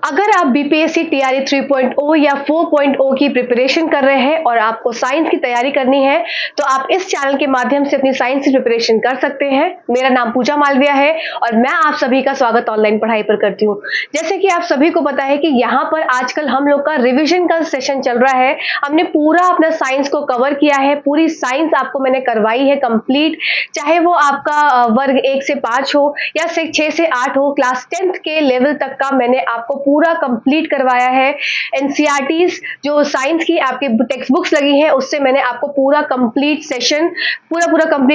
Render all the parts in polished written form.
अगर आप BPSC TRE 3.0 या 4.0 की प्रिपरेशन कर रहे हैं और आपको साइंस की तैयारी करनी है तो आप इस चैनल के माध्यम से अपनी साइंस की प्रिपरेशन कर सकते हैं। मेरा नाम पूजा मालविया है और मैं आप सभी का स्वागत ऑनलाइन पढ़ाई पर करती हूँ। जैसे कि आप सभी को पता है कि यहाँ पर आजकल हम लोग का रिविजन का सेशन चल रहा है। हमने पूरा अपना साइंस को कवर किया है, पूरी साइंस आपको मैंने करवाई है कंप्लीट, चाहे वो आपका वर्ग 1 से 5 हो या 6 से 8 हो, क्लास 10th के लेवल तक का मैंने आपको पूरा कंप्लीट करवाया है। एनसीईआरटीज जो साइंस की आपके टेक्स्ट बुक्स लगी हैं उससे मैंने आपको पूरा कंप्लीट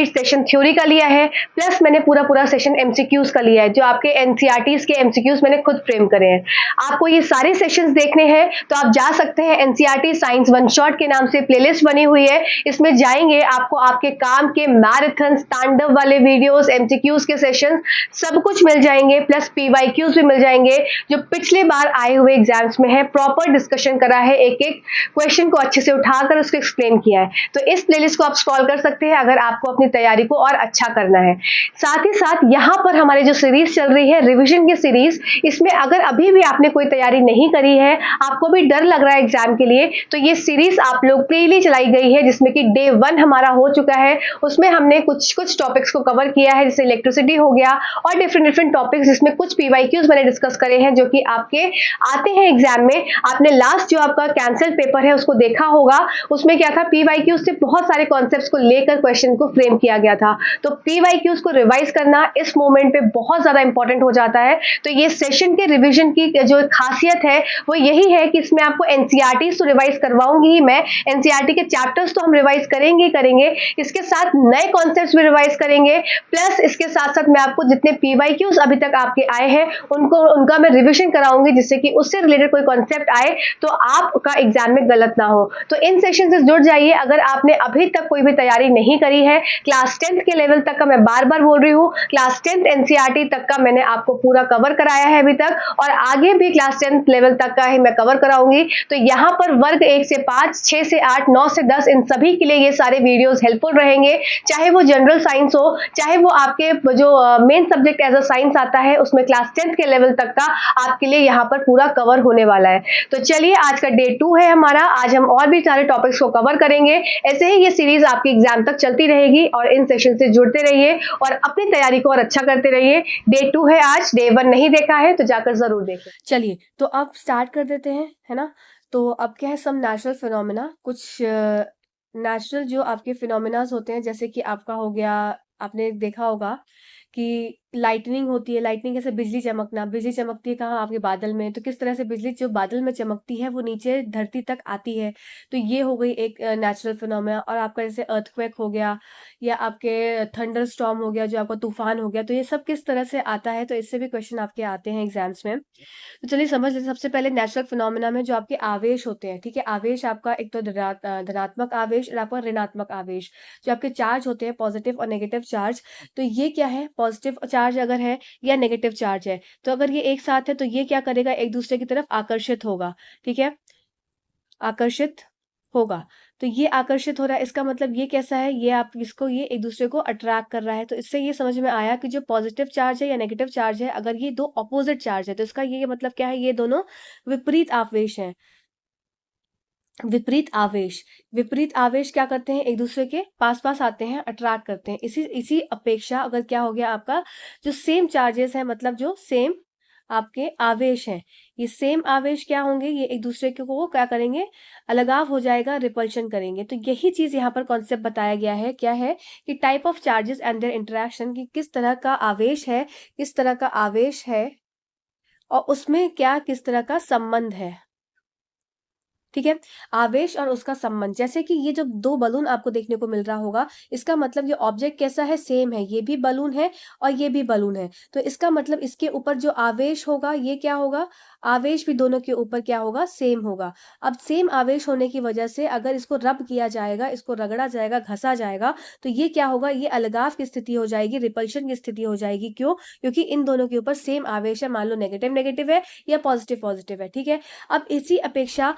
सेशन थ्योरी का लिया है, प्लस मैंने पूरा सेशन एमसीक्यूज का लिया है। जो आपके एनसीईआरटीज के एमसीक्यूज मैंने खुद फ्रेम करे हैं। आपको ये सारे सेशंस देखने हैं तो आप जा सकते हैं, एनसीईआरटी साइंस वन शॉट के नाम से प्लेलिस्ट बनी हुई है, इसमें जाएंगे आपको आपके काम के मैराथन तांडव वाले वीडियोस, एमसीक्यूज के सेशन सब कुछ मिल जाएंगे, प्लस पीवाईक्यूज भी मिल जाएंगे जो पिछले बार आए हुए एग्जाम्स में है। प्रॉपर डिस्कशन करा है, एक एक क्वेश्चन को अच्छे से उठाकर उसको एक्सप्लेन किया है। तो इस प्लेलिस्ट को आप स्क्रॉल कर सकते हैं अगर आपको अपनी तैयारी को और अच्छा करना है। साथ ही साथ यहाँ पर हमारी जो सीरीज चल रही है रिविजन की सीरीज, इसमें अगर अभी भी आपने कोई तैयारी नहीं करी है, आपको भी डर लग रहा है एग्जाम के लिए, तो ये सीरीज आप लोग के लिए चलाई गई है, जिसमें कि डे 1 हमारा हो चुका है। उसमें हमने कुछ टॉपिक्स को कवर किया है, जैसे इलेक्ट्रिसिटी हो गया और डिफरेंट टॉपिक्स, जिसमें कुछ पीवाईक्यूज मैंने डिस्कस करे हैं जो कि आपके आते हैं एग्जाम में। आपने लास्ट जो आपका कैंसल पेपर है उसको देखा होगा, उसमें क्या था, पीवाईक्यूज से बहुत सारे कॉन्सेप्ट्स को लेकर क्वेश्चन को फ्रेम किया गया था। तो पीवाईक्यूज को रिवाइज करना इस मोमेंट पे बहुत ज्यादा इंपॉर्टेंट हो जाता है। तो ये सेशन के रिवीजन की जो खासियत है वो यही है कि इसमें आपको एनसीईआरटी तो रिवाइज करवाऊंगी ही मैं, एनसीईआरटी के चैप्टर्स तो हम रिवाइज करेंगे, इसके साथ नए कॉन्सेप्ट्स भी रिवाइज करेंगे, प्लस इसके साथ साथ मैं आपको जितने पीवाईक्यूज अभी तक आपके आए हैं उनका मैं रिविजन कराऊंगी, जिससे कि उससे रिलेटेड कोई कॉन्सेप्ट आए तो आपका एग्जाम में गलत ना हो। तो इन सेशन से जुड़ जाइए अगर आपने अभी तक कोई भी तैयारी नहीं करी है। क्लास 10th के लेवल तक का मैं बार बार बोल रही हूँ, क्लास 10th एनसीईआरटी तक का मैंने आपको पूरा कवर कराया है अभी तक, और आगे भी क्लास 10th लेवल तक का ही मैं कवर कराऊंगी। तो यहाँ पर वर्ग 1 से 5, 6 से 8, 9 से 10 इन सभी के लिए ये सारे वीडियोस हेल्पफुल रहेंगे, चाहे वो जनरल साइंस हो, चाहे वो आपके जो main subject as a science आता है उसमें क्लास 10th के लेवल तक का आपके लिए यहाँ पर पूरा कवर होने वाला है। तो चलिए, आज का डे 2 है हमारा, आज हम और भी सारे टॉपिक्स को कवर करेंगे। ऐसे ही ये सीरीज आपकी एग्जाम तक चलती रहेगी और इन सेशन से जुड़ते रहिए और अपनी तैयारी को और अच्छा करते रहिए। डे 2 है आज, डे 1 नहीं देखा है तो जाकर जरूर देखें। चलिए तो अब स्टार्ट कर देते हैं, है ना। तो अब क्या है, सम नेचुरल फिनोमेना, कुछ नेचुरल जो आपके फिनोमेनाज होते हैं, जैसे कि आपका हो गया, आपने देखा होगा कि लाइटनिंग होती है। लाइटनिंग कैसे, बिजली चमकना, बिजली चमकती है कहाँ, आपके बादल में। तो किस तरह से बिजली जो बादल में चमकती है वो नीचे धरती तक आती है, तो ये हो गई एक नेचुरल फिनोमेना। और आपका जैसे अर्थक्वेक हो गया या आपके थंडर स्टॉर्म हो गया, जो आपका तूफान हो गया, तो ये सब किस तरह से आता है, तो इससे भी क्वेश्चन आपके आते हैं एग्जाम्स में। तो चलिए समझ लेते हैं। सबसे पहले नेचुरल फिनोमेना में जो आपके आवेश होते हैं, ठीक है, आवेश आपका एक तो धनात्मक आवेश और आपका ऋणात्मक आवेश, जो आपके चार्ज होते हैं, पॉजिटिव और नेगेटिव चार्ज। तो ये क्या है, पॉजिटिव चार्ज अगर है या नेगेटिव चार्ज है, तो अगर ये एक साथ है तो ये क्या करेगा, एक दूसरे की तरफ आकर्षित होगा, ठीक है, आकर्षित होगा। तो ये आकर्षित हो रहा है, इसका मतलब ये कैसा है, ये आप इसको, ये एक दूसरे को अट्रैक्ट कर रहा है। तो इससे ये समझ में आया कि जो पॉजिटिव चार्ज है या नेगेटिव चार्ज है, अगर ये दो ऑपोजिट चार्ज है तो इसका ये मतलब क्या है, ये दोनों विपरीत आवेश हैं। विपरीत आवेश, विपरीत आवेश क्या करते हैं, एक दूसरे के पास पास आते हैं, अट्रैक्ट करते हैं। इसी अपेक्षा अगर क्या हो गया, आपका जो सेम चार्जेस है, मतलब जो सेम आपके आवेश हैं, ये सेम आवेश क्या होंगे, ये एक दूसरे को क्या करेंगे, अलगाव हो जाएगा, रिपल्शन करेंगे। तो यही चीज यहाँ पर कॉन्सेप्ट बताया गया है, क्या है कि type of charges and there interaction, कि किस तरह का आवेश है, किस तरह का आवेश है और उसमें क्या किस तरह का संबंध है, ठीक है, आवेश और उसका संबंध। जैसे कि ये जो दो बलून आपको देखने को मिल रहा होगा, इसका मतलब ये ऑब्जेक्ट कैसा है, सेम है, ये भी बलून है और ये भी बलून है। तो इसका मतलब इसके ऊपर जो आवेश होगा, ये क्या होगा, आवेश भी दोनों के ऊपर क्या होगा, सेम होगा। अब सेम आवेश होने की वजह से अगर इसको रब किया जाएगा, इसको रगड़ा जाएगा, घसा जाएगा, तो ये क्या होगा, ये अलगाव की स्थिति हो जाएगी, रिपल्शन की स्थिति हो जाएगी। क्यों, क्योंकि इन दोनों के ऊपर सेम आवेश है, मान लो नेगेटिव नेगेटिव है या पॉजिटिव पॉजिटिव है, ठीक है। अब इसी अपेक्षा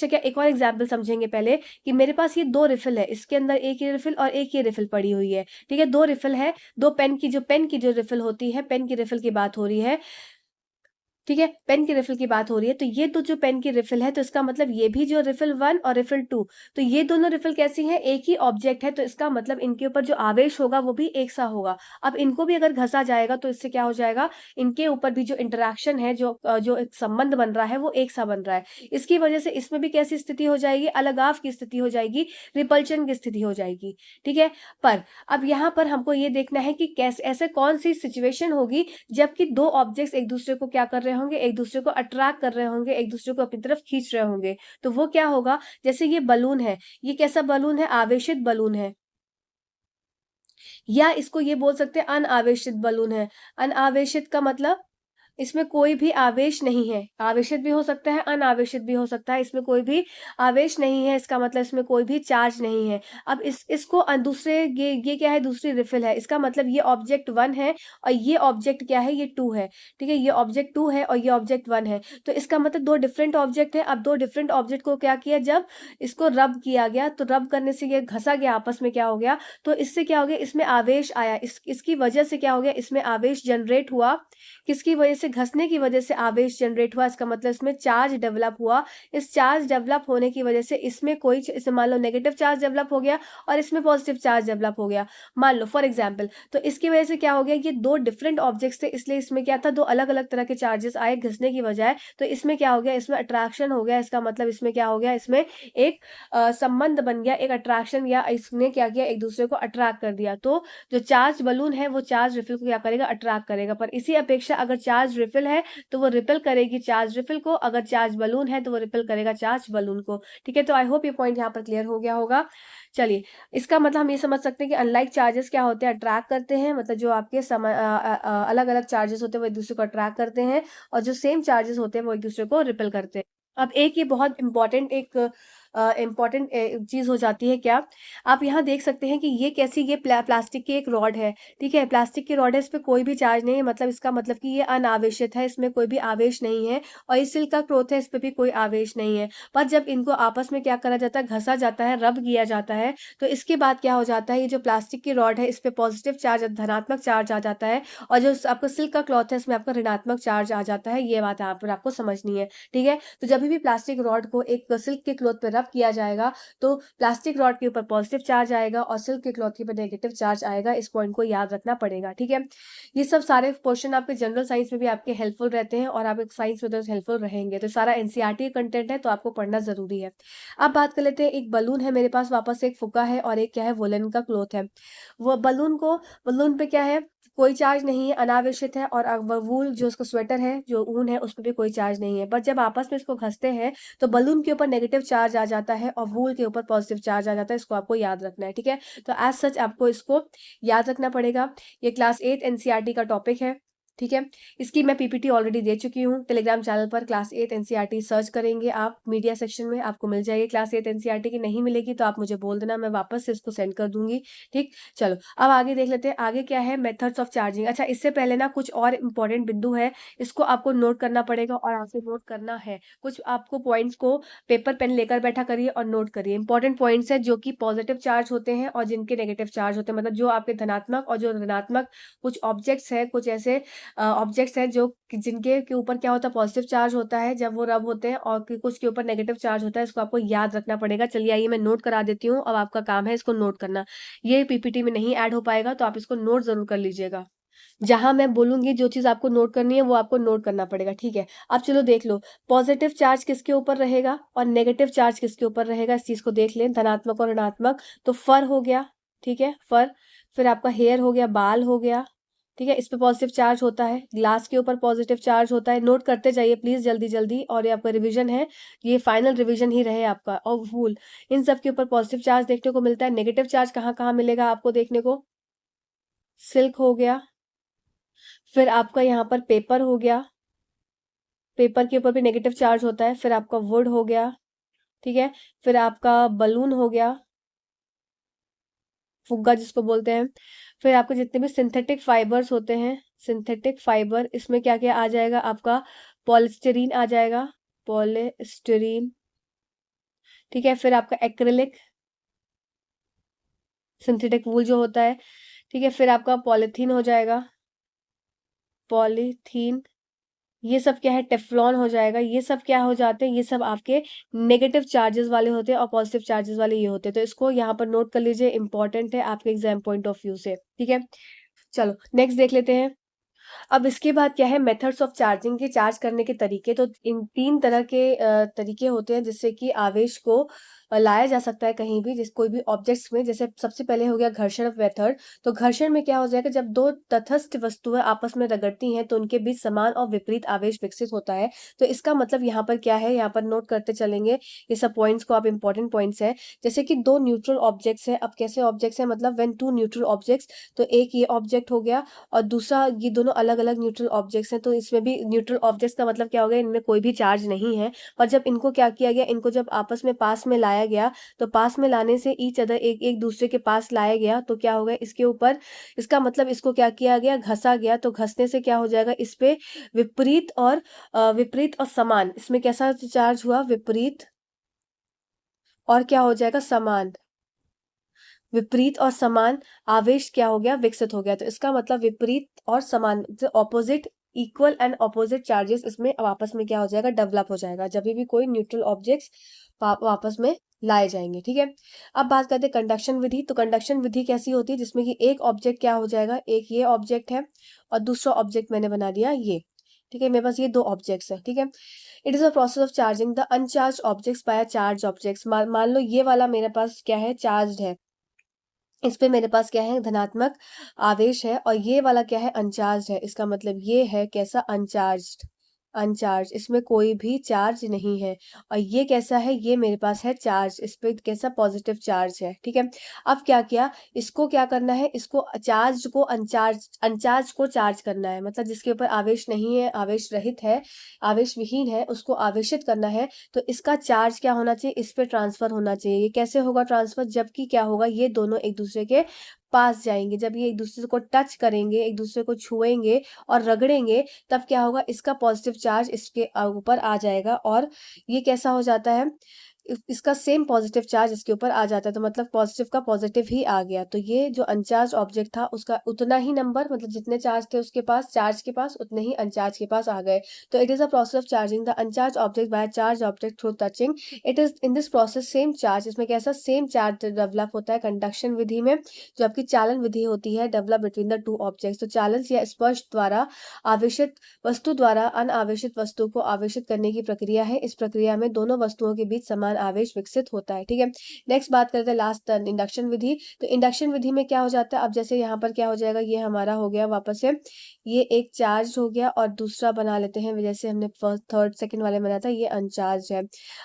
क्या, एक और एग्जाम्पल समझेंगे पहले, कि मेरे पास ये दो रिफिल है, इसके अंदर एक ये रिफिल और एक ये रिफिल पड़ी हुई है, ठीक है, दो रिफिल है, दो पेन की जो रिफिल होती है, पेन की रिफिल की बात हो रही है। ठीक है, पेन की रिफिल की बात हो रही है, तो ये तो जो पेन की रिफिल है, तो इसका मतलब ये भी जो रिफिल 1 और रिफिल 2, तो ये दोनों रिफिल कैसी हैं, एक ही ऑब्जेक्ट है, तो इसका मतलब इनके ऊपर जो आवेश होगा वो भी एक सा होगा। अब इनको भी अगर घसा जाएगा तो इससे क्या हो जाएगा, इनके ऊपर भी जो इंटरेक्शन है, जो एक संबंध बन रहा है वो एक सा बन रहा है। इसकी वजह से इसमें भी कैसी स्थिति हो जाएगी, अलगाव की स्थिति हो जाएगी, रिपल्शन की स्थिति हो जाएगी। ठीक है, पर अब यहाँ पर हमको ये देखना है कि कैसे, ऐसे कौन सी सिचुएशन होगी जबकि दो ऑब्जेक्ट्स एक दूसरे को क्या कर रहे होंगे, एक दूसरे को अट्रैक्ट कर रहे होंगे, एक दूसरे को अपनी तरफ खींच रहे होंगे। तो वो क्या होगा, जैसे ये बलून है, ये कैसा बलून है, आवेशित बलून है, या इसको ये बोल सकते हैं अनावेशित बलून है। अनावेशित का मतलब इसमें कोई भी आवेश नहीं है, आवेशित भी हो सकता है, अनावेशित भी हो सकता है, इसमें कोई भी आवेश नहीं है, इसका मतलब इसमें कोई भी चार्ज नहीं है। अब इसको दूसरे, ये क्या है, दूसरी रिफिल है, इसका मतलब ये ऑब्जेक्ट 1 है और ये ऑब्जेक्ट क्या है, ये 2 है। ठीक है, ये ऑब्जेक्ट 2 है और ये ऑब्जेक्ट 1 है, तो इसका मतलब दो डिफरेंट ऑब्जेक्ट है। अब दो डिफरेंट ऑब्जेक्ट को क्या किया, जब इसको रब किया गया, तो रब करने से ये घसा गया आपस में, क्या हो गया, तो इससे क्या हो गया, इसमें आवेश आया, इसकी वजह से क्या हो गया, इसमें आवेश जनरेट हुआ। किसकी वजह से, घसने की वजह से आवेश जनरेट हुआ, इसका मतलब इसमें चार्ज डेवलप हुआ। इस चार्ज डेवलप होने की वजह से इसमें कोई, इसमें मान लो नेगेटिव चार्ज डेवलप हो गया और इसमें पॉजिटिव चार्ज डेवलप हो गया, मान लो फॉर एग्जाम्पल। तो इसकी वजह से क्या हो गया, ये दो डिफरेंट ऑब्जेक्ट्स थे, इसलिए इसमें क्या था, दो अलग अलग तरह के चार्जेस आए घसने की बजाय। तो इसमें क्या हो गया, इसमें अट्रैक्शन हो गया, इसका मतलब इसमें क्या हो गया, इसमें एक संबंध बन गया, एक अट्रैक्शन, या इसने क्या किया, एक दूसरे को अट्रैक्ट कर दिया। तो जो चार्ज बलून है वो चार्ज रिफिल को क्या करेगा, अट्रैक्ट करेगा। पर इसी अपेक्षा अगर चार्ज रिफिल है तो वो रिपेल करेगी चार्ज रिफिल को, अगर चार्ज बलून है तो वो रिपेल करेगा चार्ज बलून को। ठीक है, तो आई होप ये पॉइंट यहाँ पर क्लियर हो गया होगा। चलिए, इसका मतलब हम ये समझ सकते हैं कि अनलाइक चार्जेस क्या होते हैं, अट्रैक्ट करते हैं, मतलब जो आपके समय अलग अलग चार्जेस होते हैं वो एक दूसरे को अट्रैक्ट करते हैं, और जो सेम चार्जेस होते हैं वो एक दूसरे को रिपेल करते हैं। अब एक ये बहुत इंपॉर्टेंट, एक इम्पॉर्टेंट चीज हो जाती है क्या, आप यहाँ देख सकते हैं कि ये कैसी, ये प्लास्टिक की एक रॉड है। ठीक है, प्लास्टिक की रॉड है, इस पे कोई भी चार्ज नहीं है, मतलब इसका मतलब कि ये अनावेशित है, इसमें कोई भी आवेश नहीं है। और ये सिल्क का क्लॉथ है, इस पे भी कोई आवेश नहीं है। पर जब इनको आपस में क्या करा जाता है, घसा जाता है, रब किया जाता है, तो इसके बाद क्या हो जाता है, ये जो प्लास्टिक की रॉड है इस पे पॉजिटिव चार्ज, धनात्मक चार्ज आ जाता है, और जो आपका सिल्क का क्लॉथ है इसमें आपका ऋणात्मक चार्ज आ जाता है। ये बात यहाँ पर आपको समझनी है। ठीक है, तो जब भी प्लास्टिक रॉड को एक सिल्क के क्लॉथ पे रब किया जाएगा तो प्लास्टिक रॉड के ऊपर पॉजिटिव चार्ज आएगा और सिल्क के क्लॉथ के ऊपर नेगेटिव चार्ज आएगा। इस पॉइंट को याद रखना पड़ेगा। ठीक है, ये सब सारे क्वेश्चन आपके जनरल साइंस में भी आपके हेल्पफुल रहते हैं और आप साइंस में तो हेल्पफुल रहेंगे, तो सारा एनसीईआरटी कंटेंट है, तो आपको पढ़ना जरूरी है। अब बात कर लेते हैं, एक बलून है मेरे पास, वापस एक फुग्गा है और एक क्या है, वुलन का क्लॉथ है। वो बलून पे क्या है, कोई चार्ज नहीं है, अनावेशित है, और वूल जो उसका स्वेटर है, जो ऊन है, उस पर भी कोई चार्ज नहीं है। बट जब आपस में इसको घसते हैं तो बलून के ऊपर नेगेटिव चार्ज आ जाता है और वूल के ऊपर पॉजिटिव चार्ज आ जाता है। इसको आपको याद रखना है। ठीक है, तो एज सच आपको इसको याद रखना पड़ेगा। ये क्लास 8 एनसीईआरटी का टॉपिक है। ठीक है, इसकी मैं पीपीटी ऑलरेडी दे चुकी हूँ टेलीग्राम चैनल पर। क्लास 8 एनसीईआरटी सर्च करेंगे आप मीडिया सेक्शन में, आपको मिल जाएगी। क्लास 8 एनसीईआरटी की नहीं मिलेगी तो आप मुझे बोल देना, मैं वापस से इसको सेंड कर दूंगी। ठीक, चलो अब आगे देख लेते हैं। आगे क्या है, मेथड्स ऑफ चार्जिंग। अच्छा, इससे पहले ना कुछ और इंपॉर्टेंट बिंदु है, इसको आपको नोट करना पड़ेगा और आपसे नोट करना है। कुछ आपको पॉइंट्स को पेपर पेन लेकर बैठा करिए और नोट करिए। इंपॉर्टेंट पॉइंट्स है जो कि पॉजिटिव चार्ज होते हैं और जिनके नेगेटिव चार्ज होते हैं, मतलब जो आपके धनात्मक और जो ऋणात्मक कुछ ऑब्जेक्ट्स है, कुछ ऐसे ऑब्जेक्ट्स हैं जो जिनके के ऊपर क्या होता है, पॉजिटिव चार्ज होता है जब वो रब होते हैं, और कुछ के ऊपर नेगेटिव चार्ज होता है। इसको आपको याद रखना पड़ेगा। चलिए आइए मैं नोट करा देती हूँ। अब आपका काम है इसको नोट करना। ये पीपीटी में नहीं ऐड हो पाएगा तो आप इसको नोट जरूर कर लीजिएगा। जहां मैं बोलूंगी जो चीज आपको नोट करनी है वो आपको नोट करना पड़ेगा। ठीक है, अब चलो देख लो, पॉजिटिव चार्ज किसके ऊपर रहेगा और नेगेटिव चार्ज किसके ऊपर रहेगा, इस चीज को देख लें, धनात्मक और ऋणात्मक। तो फर हो गया, ठीक है, फर। फिर आपका हेयर हो गया, बाल हो गया। ठीक है, इस पे पॉजिटिव चार्ज होता है। ग्लास के ऊपर पॉजिटिव चार्ज होता है। नोट करते जाइए प्लीज जल्दी जल्दी, और ये आपका रिवीजन है, ये फाइनल रिवीजन ही रहे आपका। और वूल, इन सब के ऊपर पॉजिटिव चार्ज देखने को मिलता है। नेगेटिव चार्ज कहाँ कहाँ मिलेगा आपको देखने को, सिल्क हो गया, फिर आपका यहाँ पर पेपर हो गया, पेपर के ऊपर भी नेगेटिव चार्ज होता है। फिर आपका वुड हो गया, ठीक है, फिर आपका बलून हो गया, फुग्गा जिसको बोलते हैं। फिर आपके जितने भी सिंथेटिक फाइबर्स होते हैं, सिंथेटिक फाइबर, इसमें क्या क्या आ जाएगा आपका, पॉलिस्टरीन आ जाएगा, पॉलिस्टरीन। ठीक है, फिर आपका एक्रिलिक, सिंथेटिक वूल जो होता है। ठीक है, फिर आपका पॉलिथीन हो जाएगा, पॉलीथीन। ये सब क्या है, टेफ्लॉन हो जाएगा। ये सब क्या हो जाते हैं, ये सब आपके नेगेटिव चार्जेस वाले होते हैं और पॉजिटिव चार्जेस वाले ये होते हैं। तो इसको यहाँ पर नोट कर लीजिए, इंपॉर्टेंट है आपके एग्जाम पॉइंट ऑफ व्यू से, ठीक है। चलो नेक्स्ट देख लेते हैं। अब इसके बाद क्या है, मेथड्स ऑफ चार्जिंग के चार्ज करने के तरीके। तो इन 3 तरह के तरीके होते हैं जिससे कि आवेश को लाया जा सकता है कहीं भी, जिस कोई भी ऑब्जेक्ट्स में। जैसे सबसे पहले हो गया घर्षण मेथड। तो घर्षण में क्या हो जाएगा, जब 2 तटस्थ वस्तुएं आपस में रगड़ती हैं तो उनके बीच समान और विपरीत आवेश विकसित होता है। तो इसका मतलब यहाँ पर क्या है, यहाँ पर नोट करते चलेंगे ये सब पॉइंट्स को आप, इंपॉर्टेंट पॉइंट्स है। जैसे कि 2 न्यूट्रल ऑब्जेक्ट्स है। अब कैसे ऑब्जेक्ट्स है, मतलब व्हेन 2 न्यूट्रल ऑब्जेक्ट्स, तो एक ये ऑब्जेक्ट हो गया और दूसरा, ये दोनों अलग अलग न्यूट्रल ऑब्जेक्ट्स हैं। तो इसमें भी न्यूट्रल ऑब्जेक्ट्स का मतलब क्या हो गया, इनमें कोई भी चार्ज नहीं है। और जब इनको क्या किया गया, इनको जब आपस में पास में लाया गया, तो पास में लाने से ईच अदर, एक एक दूसरे के पास लाया गया, तो क्या हो गया, इसके ऊपर, इसका मतलब इसको क्या किया गया, घसा गया। तो घसने से क्या हो जाएगा, इस पे विपरीत और समान, इसमें कैसा चार्ज हुआ, विपरीत और क्या हो जाएगा, समान। विपरीत और समान आवेश क्या हो गया, विकसित हो गया। तो इसका मतलब विपरीत और समान, opposite, equal and opposite charges इसमें आपस में क्या हो जाएगा, डेवलप हो जाएगा जब भी कोई न्यूट्रल ऑब्जेक्ट्स वापस में लाए जाएंगे, ठीक है। अब बात करते हैं कंडक्शन विधि। तो कंडक्शन विधि कैसी होती है, जिसमें कि एक ऑब्जेक्ट क्या हो जाएगा, एक ये ऑब्जेक्ट है और दूसरा ऑब्जेक्ट मैंने बना दिया ये, ठीक है। मेरे पास ये 2 ऑब्जेक्ट्स है, ठीक है। It is a process of charging the अनचार्ज objects by charge objects. मान लो ये वाला मेरे पास क्या है, चार्ज है, इस पे मेरे पास क्या है, धनात्मक आवेश है, और ये वाला क्या है, अनचार्ज है। इसका मतलब ये है कैसा, अनचार्ज्ड, अनचार्ज, इसमें कोई भी चार्ज नहीं है। और ये कैसा है, ये मेरे पास है चार्ज, इस पे कैसा, पॉजिटिव चार्ज है, ठीक है। अब क्या किया, इसको क्या करना है, इसको चार्ज को अनचार्ज को चार्ज करना है। मतलब जिसके ऊपर आवेश नहीं है, आवेश रहित है, आवेश विहीन है, उसको आवेशित करना है। तो इसका चार्ज क्या होना चाहिए, इस पे ट्रांसफर होना चाहिए। ये कैसे होगा ट्रांसफर, जबकि क्या होगा, ये दोनों एक दूसरे के पास जाएंगे। जब ये एक दूसरे को टच करेंगे, एक दूसरे को छुएंगे और रगड़ेंगे, तब क्या होगा, इसका पॉजिटिव चार्ज इसके ऊपर आ जाएगा और ये कैसा हो जाता है, इसका सेम पॉजिटिव चार्ज इसके ऊपर आ जाता है। तो मतलब पॉजिटिव का पॉजिटिव ही आ गया। तो ये जो अनचार्ज ऑब्जेक्ट था उसका उतना ही नंबर, मतलब जितने चार्ज थे उसके पास, चार्ज के पास, उतने ही अनचार्ज के पास आ गए। तो it is a process of charging the अनचार्ज object by charge object through touching. It is in this process same charge, इसमें कैसा, सेम चार्ज डेवलप होता है कंडक्शन विधि में, जो आपकी चालन विधि होती है, डेवलप बिटवीन द 2 ऑब्जेक्ट्स। तो चालन या स्पर्श द्वारा आवेशित वस्तु द्वारा अनावेशित वस्तु को आवेशित करने की प्रक्रिया है। इस प्रक्रिया में दोनों वस्तुओं के बीच समान आवेश विकसित होता है, ठीक है। नेक्स्ट बात करते हैं लास्ट, इंडक्शन विधि। तो इंडक्शन विधि में क्या हो जाता है, अब जैसे यहाँ पर क्या हो जाएगा, ये हमारा हो गया वापस से, ये एक चार्ज हो गया और दूसरा बना लेते हैं, जैसे हमने फर्स्ट थर्ड सेकंड वाले बनाया था, ये अनचार्ज है।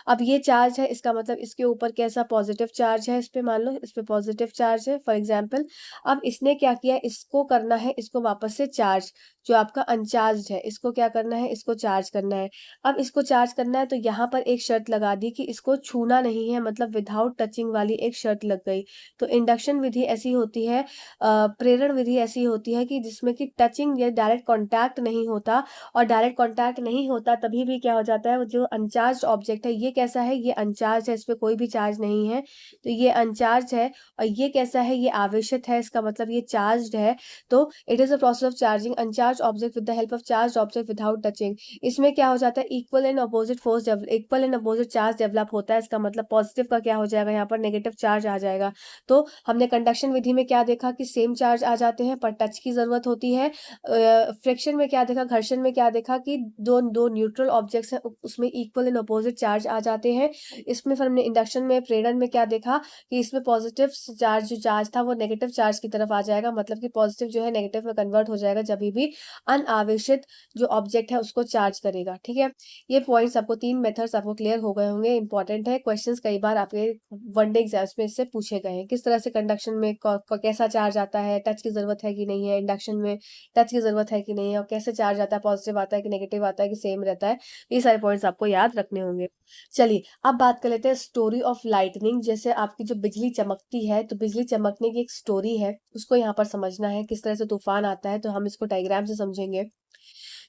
अब ये चार्ज है, इसका मतलब इसके ऊपर कैसा, पॉजिटिव चार्ज है, इस पे मान लो इस पे पॉजिटिव चार्ज है फॉर एग्जाम्पल। अब इसने क्या किया, इसको करना है, इसको वापस से चार्ज, जो आपका अनचार्ज है, इसको क्या करना है, इसको चार्ज करना है। अब इसको चार्ज करना है तो यहाँ पर एक शर्त लगा दी कि इसको छूना नहीं है, मतलब विदाउट टचिंग वाली एक शर्त लग गई। तो इंडक्शन विधि ऐसी होती है, प्रेरण विधि ऐसी होती है कि जिसमें कि टचिंग या डायरेक्ट कांटेक्ट नहीं होता। और डायरेक्ट कांटेक्ट नहीं होता तभी भी क्या हो जाता है, वो जो अनचार्ज ऑब्जेक्ट है, ये कैसा है, ये अनचार्ज है, इस पे कोई भी चार्ज नहीं है, तो ये अनचार्ज है। और ये कैसा है, ये आवेशित है, इसका मतलब ये चार्ज है। तो it is a process of charging अनचार्ज object with the help of charge object without touching. इसमें क्या हो जाता है, equal and opposite force, equal and opposite charge develop होता है। इसका मतलब पॉजिटिव का क्या हो जाएगा, यहाँ पर नेगेटिव चार्ज आ जाएगा। तो हमने कंडक्शन विधि में क्या देखा कि सेम चार्ज आ जाते हैं पर टच की जरूरत होती है। फ्रिक्शन में क्या देखा, घर्षण में क्या देखा कि दो दो न्यूट्रल ऑब्जेक्ट्स हैं, उसमें इक्वल एंड अपोजिट चार्ज आ जाते हैं। इसमें फिर हमने इंडक्शन में, प्रेरण में क्या देखा कि इसमें पॉजिटिव चार्ज, जो चार्ज था वो नेगेटिव चार्ज की तरफ आ जाएगा, मतलब कि पॉजिटिव जो है नेगेटिव में कन्वर्ट हो जाएगा जब भी अनावेशित जो ऑब्जेक्ट है उसको चार्ज करेगा, ठीक है। ये पॉइंट्स आपको, 3 मेथड्स आपको क्लियर हो गए होंगे, इंपॉर्टेंट है, क्वेश्चंस कई बार आपके वनडे एग्जाम्स में इससे पूछे गए हैं। किस तरह से कंडक्शन में कैसा चार्ज आता है, टच की जरूरत है कि नहीं है, इंडक्शन में टच की जरूरत है कि नहीं है, और कैसे चार्ज आता है, पॉजिटिव आता है कि नेगेटिव आता है कि सेम रहता है, ये सारे पॉइंट्स आपको याद रखने होंगे। चलिए अब बात कर लेते हैं स्टोरी ऑफ लाइटनिंग। जैसे आपकी जो बिजली चमकती है, तो बिजली चमकने की एक स्टोरी है, उसको यहाँ पर समझना है, किस तरह से तूफान आता है, तो हम इसको डायग्राम से समझेंगे।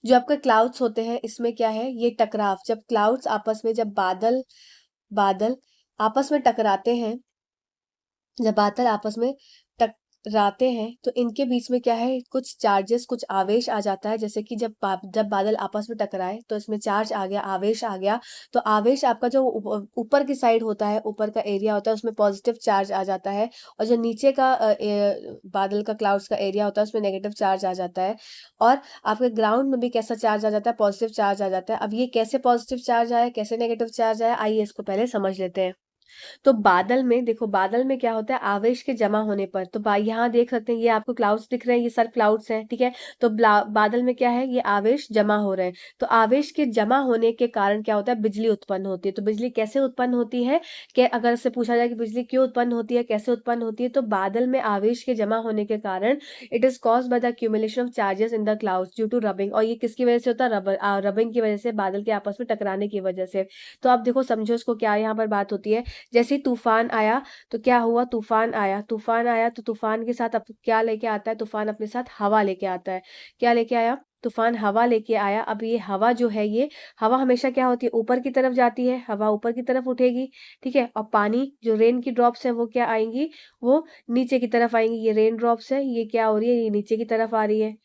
जो आपके क्लाउड्स होते हैं, इसमें क्या है, ये टकराव, जब क्लाउड्स आपस में, जब बादल बादल आपस में टकराते हैं, जब बादल आपस में टकराते हैं तो इनके बीच में क्या है, कुछ चार्जेस, कुछ आवेश आ जाता है। जैसे कि जब बादल आपस में टकराए तो इसमें चार्ज आ गया, आवेश आ गया, तो आवेश आपका जो ऊपर की साइड होता है, ऊपर का एरिया होता है, उसमें पॉजिटिव चार्ज आ जाता है, और जो नीचे का बादल का, क्लाउड्स का एरिया होता है, उसमें नेगेटिव चार्ज आ जाता है। और आपके ग्राउंड में भी कैसा चार्ज आ जाता है, पॉजिटिव चार्ज आ जाता है। अब ये कैसे पॉजिटिव चार्ज आया, कैसे नेगेटिव चार्ज आया, आइए इसको पहले समझ लेते हैं। तो बादल में देखो, बादल में क्या होता है, आवेश के जमा होने पर, तो यहाँ देख सकते हैं, ये आपको क्लाउड्स दिख रहे हैं, ये सर क्लाउड्स हैं, ठीक है। तो बादल में क्या है, ये आवेश जमा हो रहे हैं। तो आवेश के जमा होने के कारण क्या होता है, बिजली उत्पन्न होती है। तो बिजली कैसे उत्पन्न होती है, कि अगर से पूछा जाए कि बिजली क्यों उत्पन्न होती है, कैसे उत्पन्न होती है, तो बादल में आवेश के जमा होने के कारण it is caused by the accumulation of charges in the clouds due to rubbing. और ये किसकी वजह से होता है, रबिंग की वजह से, बादल के आपस में टकराने की वजह से। तो आप देखो, समझो इसको, क्या यहाँ पर बात होती है। जैसे ही तूफान आया तो क्या हुआ, तूफान आया, तूफान आया तो तूफान के साथ अब क्या लेके आता है, तूफान अपने साथ हवा लेके आता है। क्या लेके आया, तूफान हवा लेके आया। अब ये हवा जो है, ये हवा हमेशा क्या होती है, ऊपर की तरफ जाती है, हवा ऊपर की तरफ उठेगी, ठीक है। और पानी, जो रेन की ड्रॉप्स है, वो क्या आएंगी, वो नीचे की तरफ आएंगी। ये रेन ड्रॉप्स है, ये क्या हो रही है, ये नीचे की तरफ आ रही है,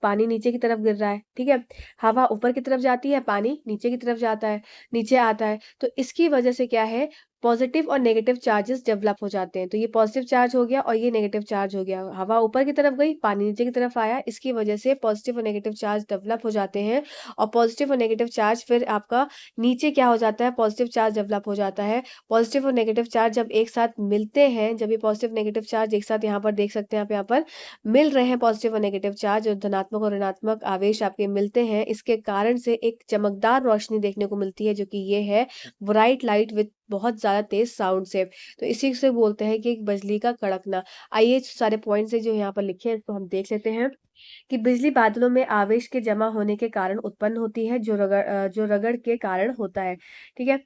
पानी नीचे की तरफ गिर रहा है, ठीक है। हवा ऊपर की तरफ जाती है, पानी नीचे की तरफ जाता है, नीचे आता है। तो इसकी वजह से क्या है, पॉजिटिव और नेगेटिव चार्जेस डेवलप हो जाते हैं। तो ये पॉजिटिव चार्ज हो गया और ये नेगेटिव चार्ज हो गया। हवा ऊपर की तरफ गई, पानी नीचे की तरफ आया, इसकी वजह से पॉजिटिव और नेगेटिव चार्ज डेवलप हो जाते हैं। और पॉजिटिव और नेगेटिव चार्ज फिर आपका नीचे क्या हो जाता है, पॉजिटिव चार्ज डेवलप हो जाता है। पॉजिटिव और नेगेटिव चार्ज जब एक साथ मिलते हैं, जब ये पॉजिटिव नेगेटिव चार्ज एक साथ, यहाँ पर देख सकते हैं आप, यहाँ पर मिल रहे हैं पॉजिटिव और नेगेटिव चार्ज, और धनात्मक और ऋणात्मक आवेश आपके मिलते हैं, इसके कारण से एक चमकदार रोशनी देखने को मिलती है, जो कि ये है ब्राइट लाइट विद बहुत ज्यादा तेज साउंड से। तो इसी से बोलते हैं कि बिजली का कड़कना। आइए सारे पॉइंट्स है जो यहाँ पर लिखे हैं, इसको हम देख लेते हैं। कि बिजली बादलों में आवेश के जमा होने के कारण उत्पन्न होती है, जो रगड़ के कारण होता है, ठीक है।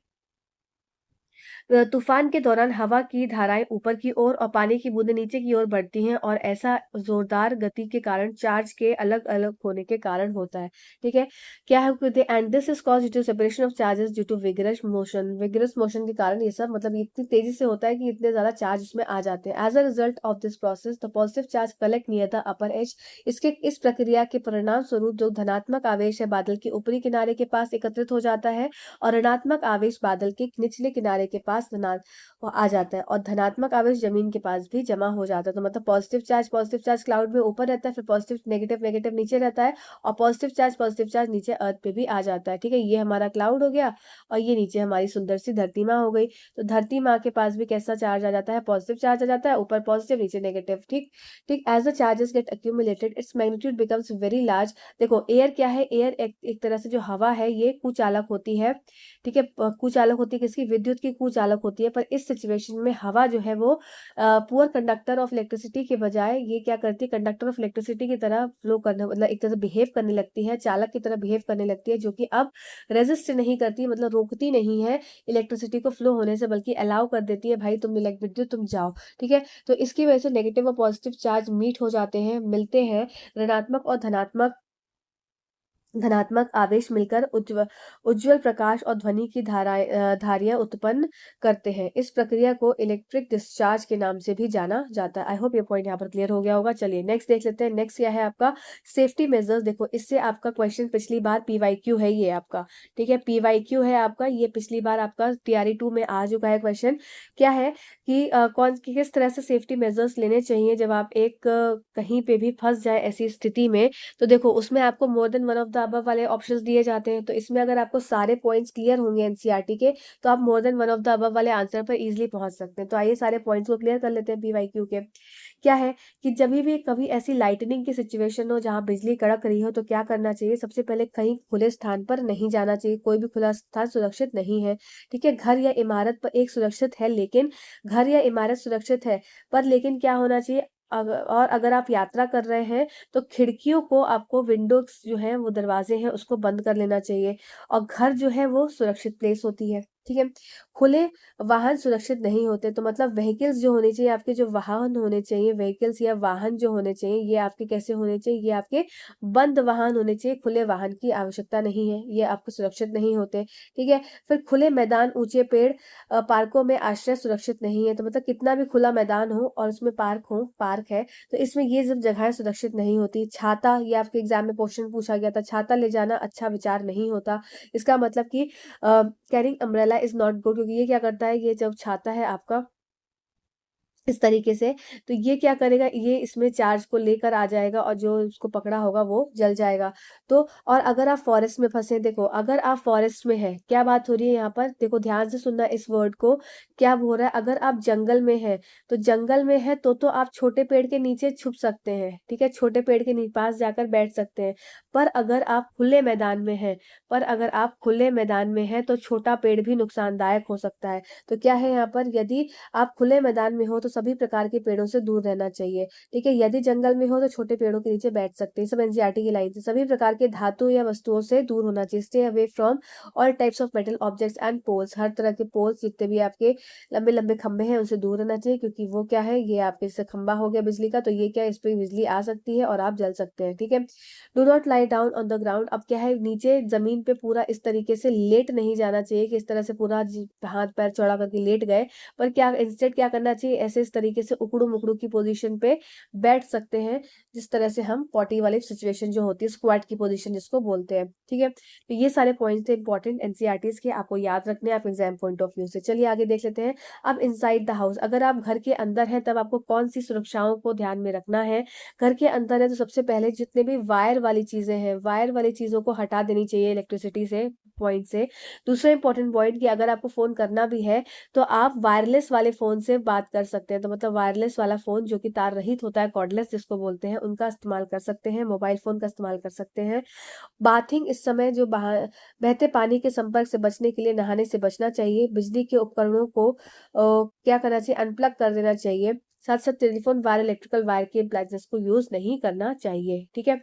तूफान के दौरान हवा की धाराएं ऊपर की ओर और पानी की बूंदें नीचे की ओर बढ़ती हैं, और ऐसा जोरदार गति के कारण, चार्ज के अलग अलग होने के कारण होता है, ठीक है। क्या है, and this is cause due to separation of charges due to vigorous motion. Vigorous motion के कारण ये सब, मतलब ये इतनी तेजी से होता है कि इतने ज्यादा चार्ज इसमें आ जाते हैं। As a result of this process the positive charge collect near the upper edge. इस प्रक्रिया के परिणाम स्वरूप जो धनात्मक आवेश है, बादल के ऊपरी किनारे के पास एकत्रित हो जाता है, और ऋणात्मक आवेश बादल के निचले किनारे के पास वो आ जाता है, और धनात्मक आवेश जमीन के पास भी जमा हो जाता है। तो मतलब पॉजिटिव चार्ज क्लाउड में ऊपर रहता है, फिर पॉजिटिव नेगेटिव नेगेटिव नीचे रहता है, और पॉजिटिव चार्ज नीचे अर्थ पे भी आ जाता है, ठीक है। ये हमारा क्लाउड हो गया, और ये नीचे हमारी सुंदर सी धरती माँ हो गई। तो धरती माँ के पास भी कैसा चार्ज आ जाता है, पॉजिटिव चार्ज आ जाता है, ऊपर पॉजिटिव नीचे नेगेटिव, ठीक ठीक। As the charges get accumulated its magnitude becomes very large. देखो, एयर क्या है, एयर एक तरह से जो हवा है, ये कुचालक होती है, ठीक है। कुचालक होती है किसकी, विद्युत की कुचालक होती है। पर इस सिचुएशन में हवा जो है, वो पुअर कंडक्टर ऑफ इलेक्ट्रिसिटी के बजाय ये क्या करती है, कंडक्टर ऑफ इलेक्ट्रिसिटी की तरह फ्लो करने, मतलब एक तरह से बिहेव करने लगती है, चालक की तरह बिहेव करने लगती है, जो कि अब रेजिस्ट नहीं करती, मतलब रोकती नहीं है इलेक्ट्रिसिटी को फ्लो होने से, बल्कि अलाउ कर देती है, भाई तुम विद्युत तुम जाओ, ठीक है। तो इसकी वजह से नेगेटिव और पॉजिटिव चार्ज मीट हो जाते हैं, मिलते हैं, ऋणात्मक और धनात्मक आवेश मिलकर उज्ज्वल प्रकाश और ध्वनि की धारियां उत्पन्न करते हैं। इस प्रक्रिया को इलेक्ट्रिक डिस्चार्ज के नाम से भी जाना जाता है। आई होप ये पॉइंट यहाँ पर क्लियर हो गया होगा। चलिए नेक्स्ट देख लेते हैं। नेक्स्ट क्या है आपका, सेफ्टी मेजर्स। देखो, इससे आपका क्वेश्चन पिछली बार PYQ है ये आपका, ठीक है। PYQ है आपका, ये पिछली बार आपका TRE 2 में आ चुका है क्वेश्चन। क्या है कि किस तरह से सेफ्टी मेजर्स लेने चाहिए जब आप कहीं पे भी फंस जाए ऐसी स्थिति में। तो देखो, उसमें आपको मोर than one of the above वाले ऑप्शंस दिए जाते हैं। तो इसमें अगर आपको सारे पॉइंट्स क्लियर होंगे एनसीईआरटी के, तो आप मोर than one of the above वाले आंसर पर इजीली पहुंच सकते हैं। तो आइए सारे पॉइंट्स को क्लियर कर लेते हैं PYQ के। क्या है कि जब भी कभी ऐसी लाइटनिंग की सिचुएशन हो जहां बिजली कड़क रही हो, तो क्या करना चाहिए, सबसे पहले कहीं खुले स्थान पर नहीं जाना चाहिए। कोई भी खुला स्थान सुरक्षित नहीं है, ठीक है। घर या इमारत पर एक सुरक्षित है, लेकिन घर या इमारत सुरक्षित है, पर लेकिन क्या होना चाहिए, और अगर आप यात्रा कर रहे हैं तो खिड़कियों को, आपको विंडोज जो है, वो दरवाजे हैं, उसको बंद कर लेना चाहिए। और घर जो है वो सुरक्षित प्लेस होती है, ठीक है। खुले वाहन सुरक्षित नहीं होते, तो मतलब व्हीकल्स जो होने चाहिए आपके, जो वाहन होने चाहिए, व्हीकल्स या वाहन जो होने चाहिए, ये आपके कैसे होने चाहिए, ये आपके बंद वाहन होने चाहिए, खुले वाहन की आवश्यकता नहीं है, ये आपको सुरक्षित नहीं होते। ठीक है। फिर खुले मैदान, ऊंचे पेड़, पार्कों में आश्रय सुरक्षित नहीं है, तो मतलब कितना भी खुला मैदान हो और उसमें पार्क है, तो इसमें ये सब जगह सुरक्षित नहीं होती। छाता, ये आपके एग्जाम में क्वेश्चन पूछा गया था, छाता ले जाना अच्छा विचार नहीं होता। इसका मतलब कि carrying umbrella is not good, क्योंकि ये क्या करता है, ये जब छाता है आपका इस तरीके से, तो ये क्या करेगा, ये इसमें चार्ज को लेकर आ जाएगा और जो उसको पकड़ा होगा वो जल जाएगा। तो और अगर आप फॉरेस्ट में फंसे, देखो अगर आप फॉरेस्ट में है, क्या बात हो रही है यहाँ पर, देखो ध्यान से सुनना इस वर्ड को, क्या हो रहा है, अगर आप जंगल में है, तो जंगल में है तो आप छोटे पेड़ के नीचे छुप सकते हैं, ठीक है, छोटे पेड़ के पास जाकर बैठ सकते हैं। पर अगर आप खुले मैदान में है, तो छोटा पेड़ भी नुकसानदायक हो सकता है। तो क्या है यहाँ पर, यदि आप खुले मैदान में हो तो सभी प्रकार के पेड़ों से दूर रहना चाहिए। ठीक है। यदि जंगल में हो तो छोटे पेड़ों के नीचे बैठ सकते हैं। सब एनसीईआरटी की लाइन से, सभी प्रकार के धातु या वस्तुओं से दूर होना चाहिए। Stay away from all types of metal objects and poles, हर तरह के पोल्स, जितने भी आपके लंबे लंबे खंभे हैं उनसे दूर रहना चाहिए, क्योंकि वो क्या है, ये आपके से खंभा हो गया बिजली का, तो ये क्या है, इस पर बिजली आ सकती है और आप जल सकते हैं। ठीक है। Do not lie down on the ground, अब क्या है, नीचे जमीन पे पूरा इस तरीके से लेट नहीं जाना चाहिए कि इस तरह से पूरा हाथ पैर चौड़ा करके लेट गए, पर क्या इंस्टेड क्या करना चाहिए, ऐसे इस तरीके से उकड़ू मुकड़ू की पोजीशन पे बैठ सकते हैं, जिस तरह से हम पॉटी वाली सिचुएशन जो होती है, स्क्वाट की पोजीशन जिसको बोलते हैं। ठीक है। तो ये सारे पॉइंट्स थे इंपॉर्टेंट एनसीईआरटीज के, आपको याद रखने हैं आप एग्जाम पॉइंट ऑफ व्यू से। चलिए आगे देख लेते हैं। अब इनसाइड द हाउस, अगर आप घर के अंदर हैं तब आपको कौन सी सुरक्षाओं को ध्यान में रखना है। घर के अंदर है तो सबसे पहले जितने भी वायर वाली चीजें हैं, वायर वाली चीजों को हटा देनी चाहिए इलेक्ट्रिसिटी से, पॉइंट से। दूसरा इंपॉर्टेंट पॉइंट कि अगर आपको फोन करना भी है तो आप वायरलेस वाले फोन से बात कर सकते हैं, तो मतलब वायरलेस वाला फोन जो कि तार रहित होता है, कॉर्डलेस जिसको बोलते हैं, उनका इस्तेमाल कर सकते हैं, मोबाइल फोन का इस्तेमाल कर सकते हैं। बाथिंग, इस समय जो बहते पानी के संपर्क से बचने के लिए नहाने से बचना चाहिए। बिजली के उपकरणों को क्या करना चाहिए, अनप्लग कर देना चाहिए। साथ साथ टेलीफोन वायर, इलेक्ट्रिकल वायर के अप्लायंसेस को यूज नहीं करना चाहिए। ठीक है।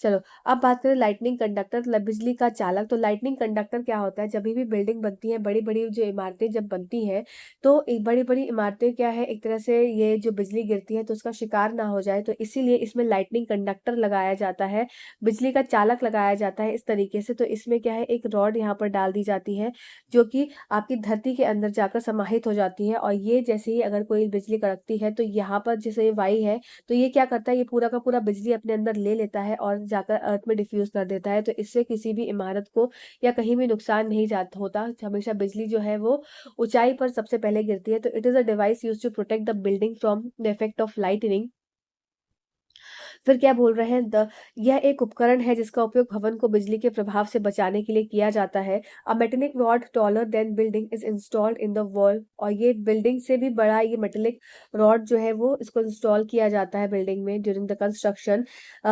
चलो अब बात करें लाइटनिंग कंडक्टर, मतलब बिजली का चालक। तो लाइटनिंग कंडक्टर क्या होता है, जब भी बिल्डिंग बनती है, बड़ी बड़ी जो इमारतें जब बनती हैं, तो एक बड़ी बड़ी इमारतें क्या है, एक तरह से ये जो बिजली गिरती है तो उसका शिकार ना हो जाए, तो इसीलिए इसमें लाइटनिंग कंडक्टर लगाया जाता है, बिजली का चालक लगाया जाता है इस तरीके से। तो इसमें क्या है, एक रॉड यहाँ पर डाल दी जाती है जो कि आपकी धरती के अंदर जाकर समाहित हो जाती है, और ये जैसे ही अगर कोई बिजली कड़कती है तो यहाँ पर जैसे वाई है, तो ये क्या करता है, ये पूरा का पूरा बिजली अपने अंदर ले लेता है और जाकर अर्थ में डिफ्यूज कर देता है। तो इससे किसी भी इमारत को या कहीं भी नुकसान नहीं जाता होता। हमेशा बिजली जो है वो ऊंचाई पर सबसे पहले गिरती है। तो it is a device use to protect the building from the effect of lightning. फिर क्या बोल रहे हैं, यह एक उपकरण है जिसका उपयोग भवन को बिजली के प्रभाव से बचाने के लिए किया जाता है। A metallic rod taller than building is installed in the wall, और ये बिल्डिंग से भी बड़ा ये मेटेलिक रॉड जो है वो इसको इंस्टॉल किया जाता है बिल्डिंग में ड्यूरिंग द कंस्ट्रक्शन।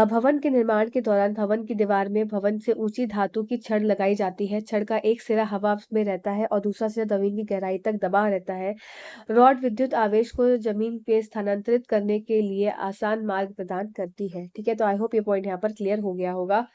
भवन के निर्माण के दौरान भवन की दीवार में भवन से ऊंची धातु की छड़ लगाई जाती है। छड़ का एक सिरा हवा में रहता है और दूसरा सिरा जमीन की गहराई तक दबा रहता है। रॉड विद्युत आवेश को जमीन पे स्थानांतरित करने के लिए आसान मार्ग प्रदान करती है। ठीक है। तो आई होप ये पॉइंट यहाँ पर क्लियर हो गया होगा।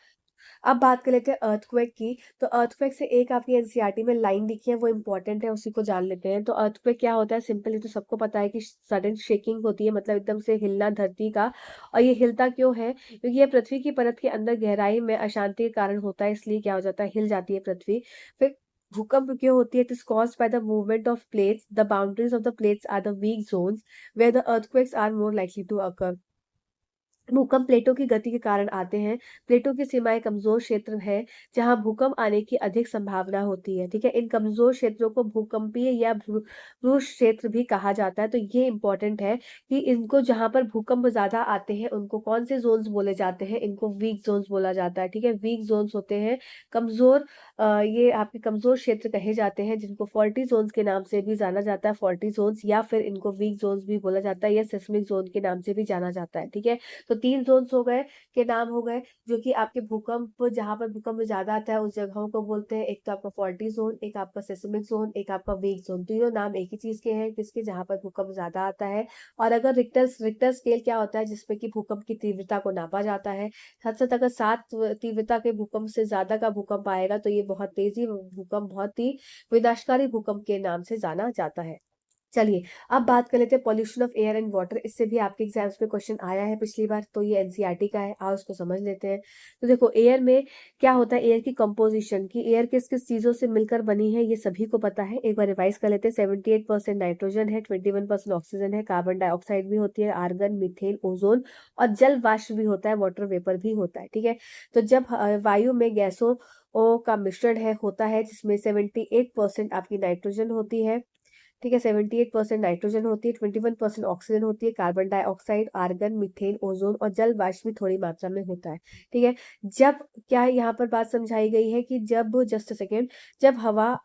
अब बात कर लेते हैं अर्थक्वेक की। तो अर्थक्वेक से एक आपकी एनसीईआरटी में लाइन दिखी है, वो इंपॉर्टेंट है, उसी को जान लेते हैं। तो अर्थक्वेक क्या होता है, सिंपली तो सबको पता है कि सडन शेकिंग होती है, मतलब एकदम से हिलना धरती का। और ये हिलता क्यों है, क्योंकि ये पृथ्वी की परत के अंदर गहराई में अशांति के कारण होता है, इसलिए क्या हो जाता है, हिल जाती है पृथ्वी। फिर भूकंप क्यों होती है, it is caused by the movement of plates, the boundaries of the plates are the weak zones where the earthquakes are more likely to occur. भूकंप प्लेटों की गति के कारण आते हैं। प्लेटों की सीमाएं कमजोर क्षेत्र है जहां भूकंप आने की अधिक संभावना होती है। ठीक है। इन कमजोर क्षेत्रों को भूकंपीय या भ्रूष क्षेत्र भी कहा जाता है। तो ये इंपॉर्टेंट है कि इनको जहां पर भूकंप ज्यादा आते हैं उनको कौन से जोन्स बोले जाते हैं, इनको वीक जोन्स बोला जाता है। ठीक है। वीक जोन्स होते हैं कमजोर, ये आपके कमजोर क्षेत्र कहे जाते हैं, जिनको फॉल्टी जोन्स के नाम से भी जाना जाता है, फॉल्टी जोन्स, या फिर इनको वीक जोन्स भी बोला जाता है या सिस्मिक जोन के नाम से भी जाना जाता है। ठीक है। तो तीन जोन्स हो गए के नाम हो गए जो कि आपके भूकंप, जहां पर भूकंप ज्यादा आता है उस जगहों को बोलते हैं। एक तो आपका फॉल्टी जोन, एक आपका सेस्मिक जोन, एक आपका वीक जोन। तीनों नाम एक ही चीज के हैं, किसके, जहां पर भूकंप ज्यादा आता है। और अगर रिक्टर स्केल क्या होता है, जिसपे कि भूकंप की तीव्रता को नापा जाता है। साथ साथ अगर 7 तीव्रता के भूकंप से ज्यादा का भूकंप आएगा तो ये बहुत तेजी भूकंप, बहुत ही विनाशकारी भूकंप के नाम से जाना जाता है। चलिए अब बात कर लेते हैं pollution of air and water. इससे भी आपके एग्जाम्स में क्वेश्चन आया है पिछली बार, तो ये एनसीईआरटी का है, आओ उसको समझ लेते हैं। तो देखो एयर में क्या होता है, एयर की कंपोजिशन की, एयर किस किस चीजों से मिलकर बनी है ये सभी को पता है। एक बार रिवाइज कर लेते हैं। 78% नाइट्रोजन है, 21% ऑक्सीजन है, कार्बन डाइऑक्साइड भी होती है, आर्गन, मीथेन, ओजोन और जल वाष्प भी होता है, वाटर वेपर भी होता है। ठीक है, तो जब वायु में गैसों का मिश्रण है होता है, जिसमें 78% आपकी नाइट्रोजन होती है। ठीक है, 78% नाइट्रोजन होती है, 21% ऑक्सीजन होती है, carbon dioxide, argon, methane, ozone और जल वाष्प भी थोड़ी मात्रा में होता है। ठीक है, जब क्या यहाँ पर बात समझाई गई है कि जब, जस्ट सेकेंड, जब हवा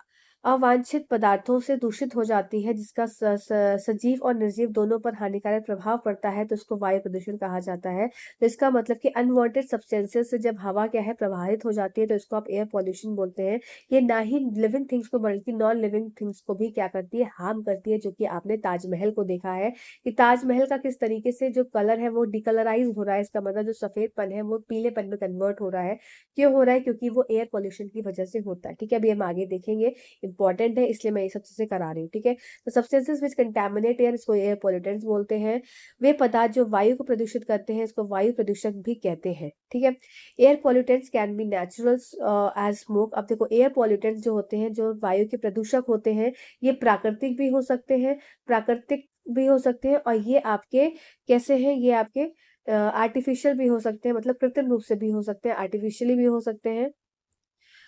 अवांछित पदार्थों से दूषित हो जाती है, जिसका सजीव और निर्जीव दोनों पर हानिकारक प्रभाव पड़ता है, तो इसको वायु प्रदूषण कहा जाता है। तो इसका मतलब कि अनवांटेड सब्सटेंसेस से जब हवा क्या है प्रभावित हो जाती है, तो इसको आप एयर पॉल्यूशन बोलते हैं। ये ना ही लिविंग थिंग्स को बल्कि नॉन लिविंग थिंग्स को भी क्या करती है, हार्म करती है। जो कि आपने ताजमहल को देखा है कि ताजमहल का किस तरीके से जो कलर है वो डिकलराइज हो रहा है, इसका मतलब जो सफेदपन है वो पीलेपन में कन्वर्ट हो रहा है। क्यों हो रहा है, क्योंकि वो एयर पॉल्यूशन की वजह से होता है। ठीक है, अभी हम आगे देखेंगे, इंपॉर्टेंट है इसलिए मैं ये सब चीजें करा रही हूँ। ठीक है, तो सब्सटेंसेस विच कंटेमिनेट एयर, इसको एयर पॉल्यूटेंट्स बोलते हैं। वे पदार्थ जो वायु को प्रदूषित करते हैं, इसको वायु प्रदूषक भी कहते हैं। ठीक है, air pollutants can be natural as smoke. अब देखो एयर पॉल्यूटेंट्स जो होते हैं, जो वायु के प्रदूषक होते हैं, ये प्राकृतिक भी हो सकते हैं, प्राकृतिक भी हो सकते हैं, और ये आपके कैसे हैं, ये आपके आर्टिफिशियल भी हो सकते हैं, मतलब कृत्रिम रूप से भी हो सकते हैं, आर्टिफिशियली भी हो सकते हैं।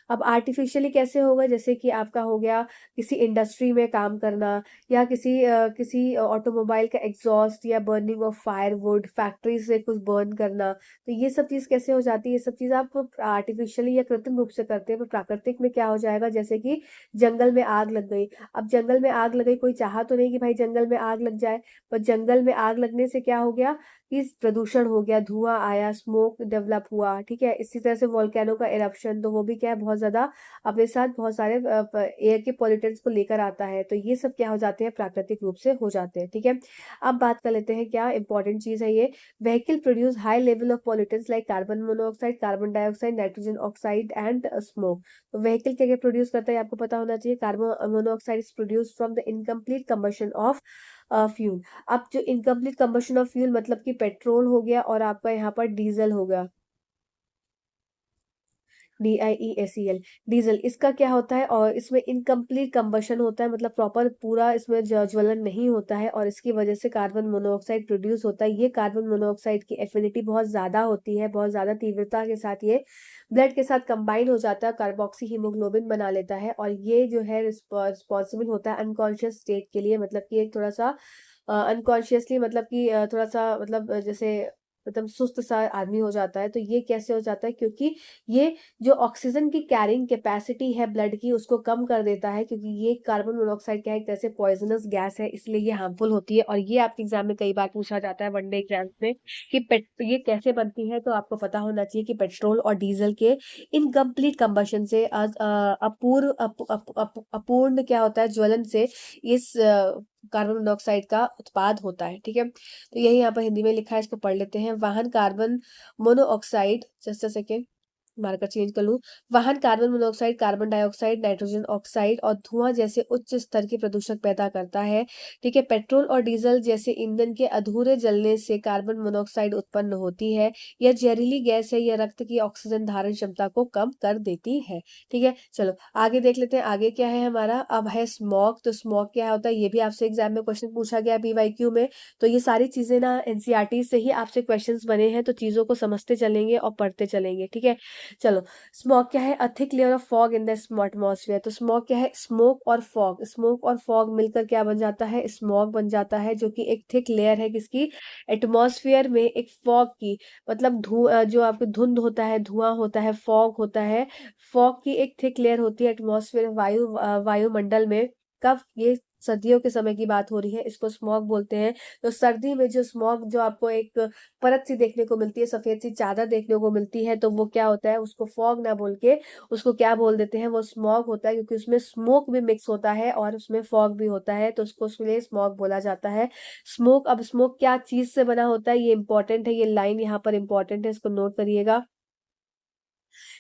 अब आर्टिफिशियली कैसे होगा, जैसे कि आपका हो गया किसी इंडस्ट्री में काम करना, या किसी ऑटोमोबाइल का एग्जॉस्ट, या बर्निंग ऑफ फायरवुड, फैक्ट्री से कुछ बर्न करना। तो ये सब चीज कैसे हो जाती है, ये सब चीज आप आर्टिफिशियली या कृत्रिम रूप से करते हैं। पर प्राकृतिक में क्या हो जाएगा, जैसे कि जंगल में आग लग गई। अब जंगल में आग लग गई, कोई चाहा तो नहीं कि भाई जंगल में आग लग जाए, पर जंगल में आग लगने से क्या हो गया कि प्रदूषण हो गया, धुआं आया, स्मोक डेवलप हुआ। ठीक है, इसी तरह से वोल्केनो का इरप्शन, तो वो भी क्या है, बहुत ज्यादा अपने साथ बहुत सारे एयर के पॉल्यूटेंट्स को लेकर आता है। तो ये सब क्या हो जाते हैं, प्राकृतिक रूप से हो जाते हैं। ठीक है, अब बात कर लेते हैं, क्या इंपॉर्टेंट चीज है ये, vehicle produce high level of pollutants like carbon monoxide, carbon dioxide, nitrogen oxide and smoke. तो व्हीकल क्या क्या प्रोड्यूस करता है, आपको पता होना चाहिए। Carbon monoxide is produce from the incomplete combustion of fuel. अब जो इनकम्प्लीट कंबशन ऑफ फ्यूल मतलब कि पेट्रोल हो गया, और आपका यहाँ पर डीजल हो गया, DIESEL, डीजल, इसका क्या होता है, और इसमें इनकम्प्लीट कंबशन होता है, मतलब प्रॉपर पूरा इसमें ज्वलन नहीं होता है, और इसकी वजह से कार्बन मोनोऑक्साइड प्रोड्यूस होता है। ये कार्बन मोनोऑक्साइड की एफिनिटी बहुत ज्यादा होती है, बहुत ज्यादा तीव्रता के साथ ये ब्लड के साथ कंबाइन हो जाता है, कार्बोक्सी हीमोग्लोबिन बना लेता है, और ये जो है रिस्पॉन्सिबल होता है अनकॉन्शियस स्टेट के लिए। मतलब कि एक थोड़ा सा अनकॉन्शियसली, मतलब कि थोड़ा सा, मतलब जैसे एकदम सुस्त सा आदमी हो जाता है। तो ये कैसे हो जाता है, क्योंकि ये जो ऑक्सीजन की कैरिंग कैपेसिटी है ब्लड की, उसको कम कर देता है, क्योंकि ये कार्बन मोनोऑक्साइड क्या है, एक तरह से पॉइजनस गैस है, इसलिए ये हार्मफुल होती है। और ये आपके एग्जाम में कई बार पूछा जाता है, वनडे एग्जाम में, कि ये कैसे बनती है। तो आपको पता होना चाहिए कि पेट्रोल और डीजल के इनकम्प्लीट कंबशन से, अपूर्ण क्या होता है, ज्वलन से इस कार्बन मोनोऑक्साइड का उत्पाद होता है। ठीक है, तो यही यहाँ पर हिंदी में लिखा है, इसको पढ़ लेते हैं। वाहन carbon monoxide, just a second, marker change कर लूं। वाहन carbon monoxide, carbon dioxide, nitrogen oxide और धुआं जैसे उच्च स्तर के प्रदूषक पैदा करता है। ठीक है, पेट्रोल और डीजल जैसे ईंधन के अधूरे जलने से कार्बन मोनोऑक्साइड उत्पन्न होती है। यह जहरीली गैस है, यह रक्त की ऑक्सीजन धारण क्षमता को कम कर देती है। ठीक है, चलो आगे देख लेते हैं, आगे क्या है हमारा, अब है स्मॉग। तो स्मॉग क्या होता है, ये भी आपसे एग्जाम में क्वेश्चन पूछा गया PYQ में। तो ये सारी चीजें ना NCERT से ही आपसे क्वेश्चन बने हैं, तो चीजों को समझते चलेंगे और पढ़ते चलेंगे। ठीक है, चलो स्मॉग क्या है, a thick layer of fog in the atmosphere. तो स्मॉग क्या है, स्मोक और फॉग, स्मोक और फॉग मिलकर क्या बन जाता है, स्मॉग बन जाता है, जो कि एक थिक लेयर है किसकी, एटमॉस्फेयर में एक फॉग की, मतलब जो आपको धुंध होता है, धुआं होता है, फॉग होता है, फॉग की एक थिक लेयर होती है एटमॉस्फेयर, वायुमंडल में। कब ये सर्दियों के समय की बात हो रही है, इसको स्मॉग बोलते हैं। तो सर्दी में जो स्मॉग जो आपको एक परत सी देखने को मिलती है, सफेद सी चादर देखने को मिलती है, तो वो क्या होता है, उसको फॉग ना बोल के उसको क्या बोल देते हैं, वो स्मॉग होता है, क्योंकि उसमें स्मोक भी मिक्स होता है और उसमें फॉग भी होता है, तो उसको इसलिए स्मॉग बोला जाता है। स्मोक, अब स्मोक क्या चीज से बना होता है, ये इंपॉर्टेंट है, ये लाइन यहाँ पर इंपॉर्टेंट है, इसको नोट करिएगा।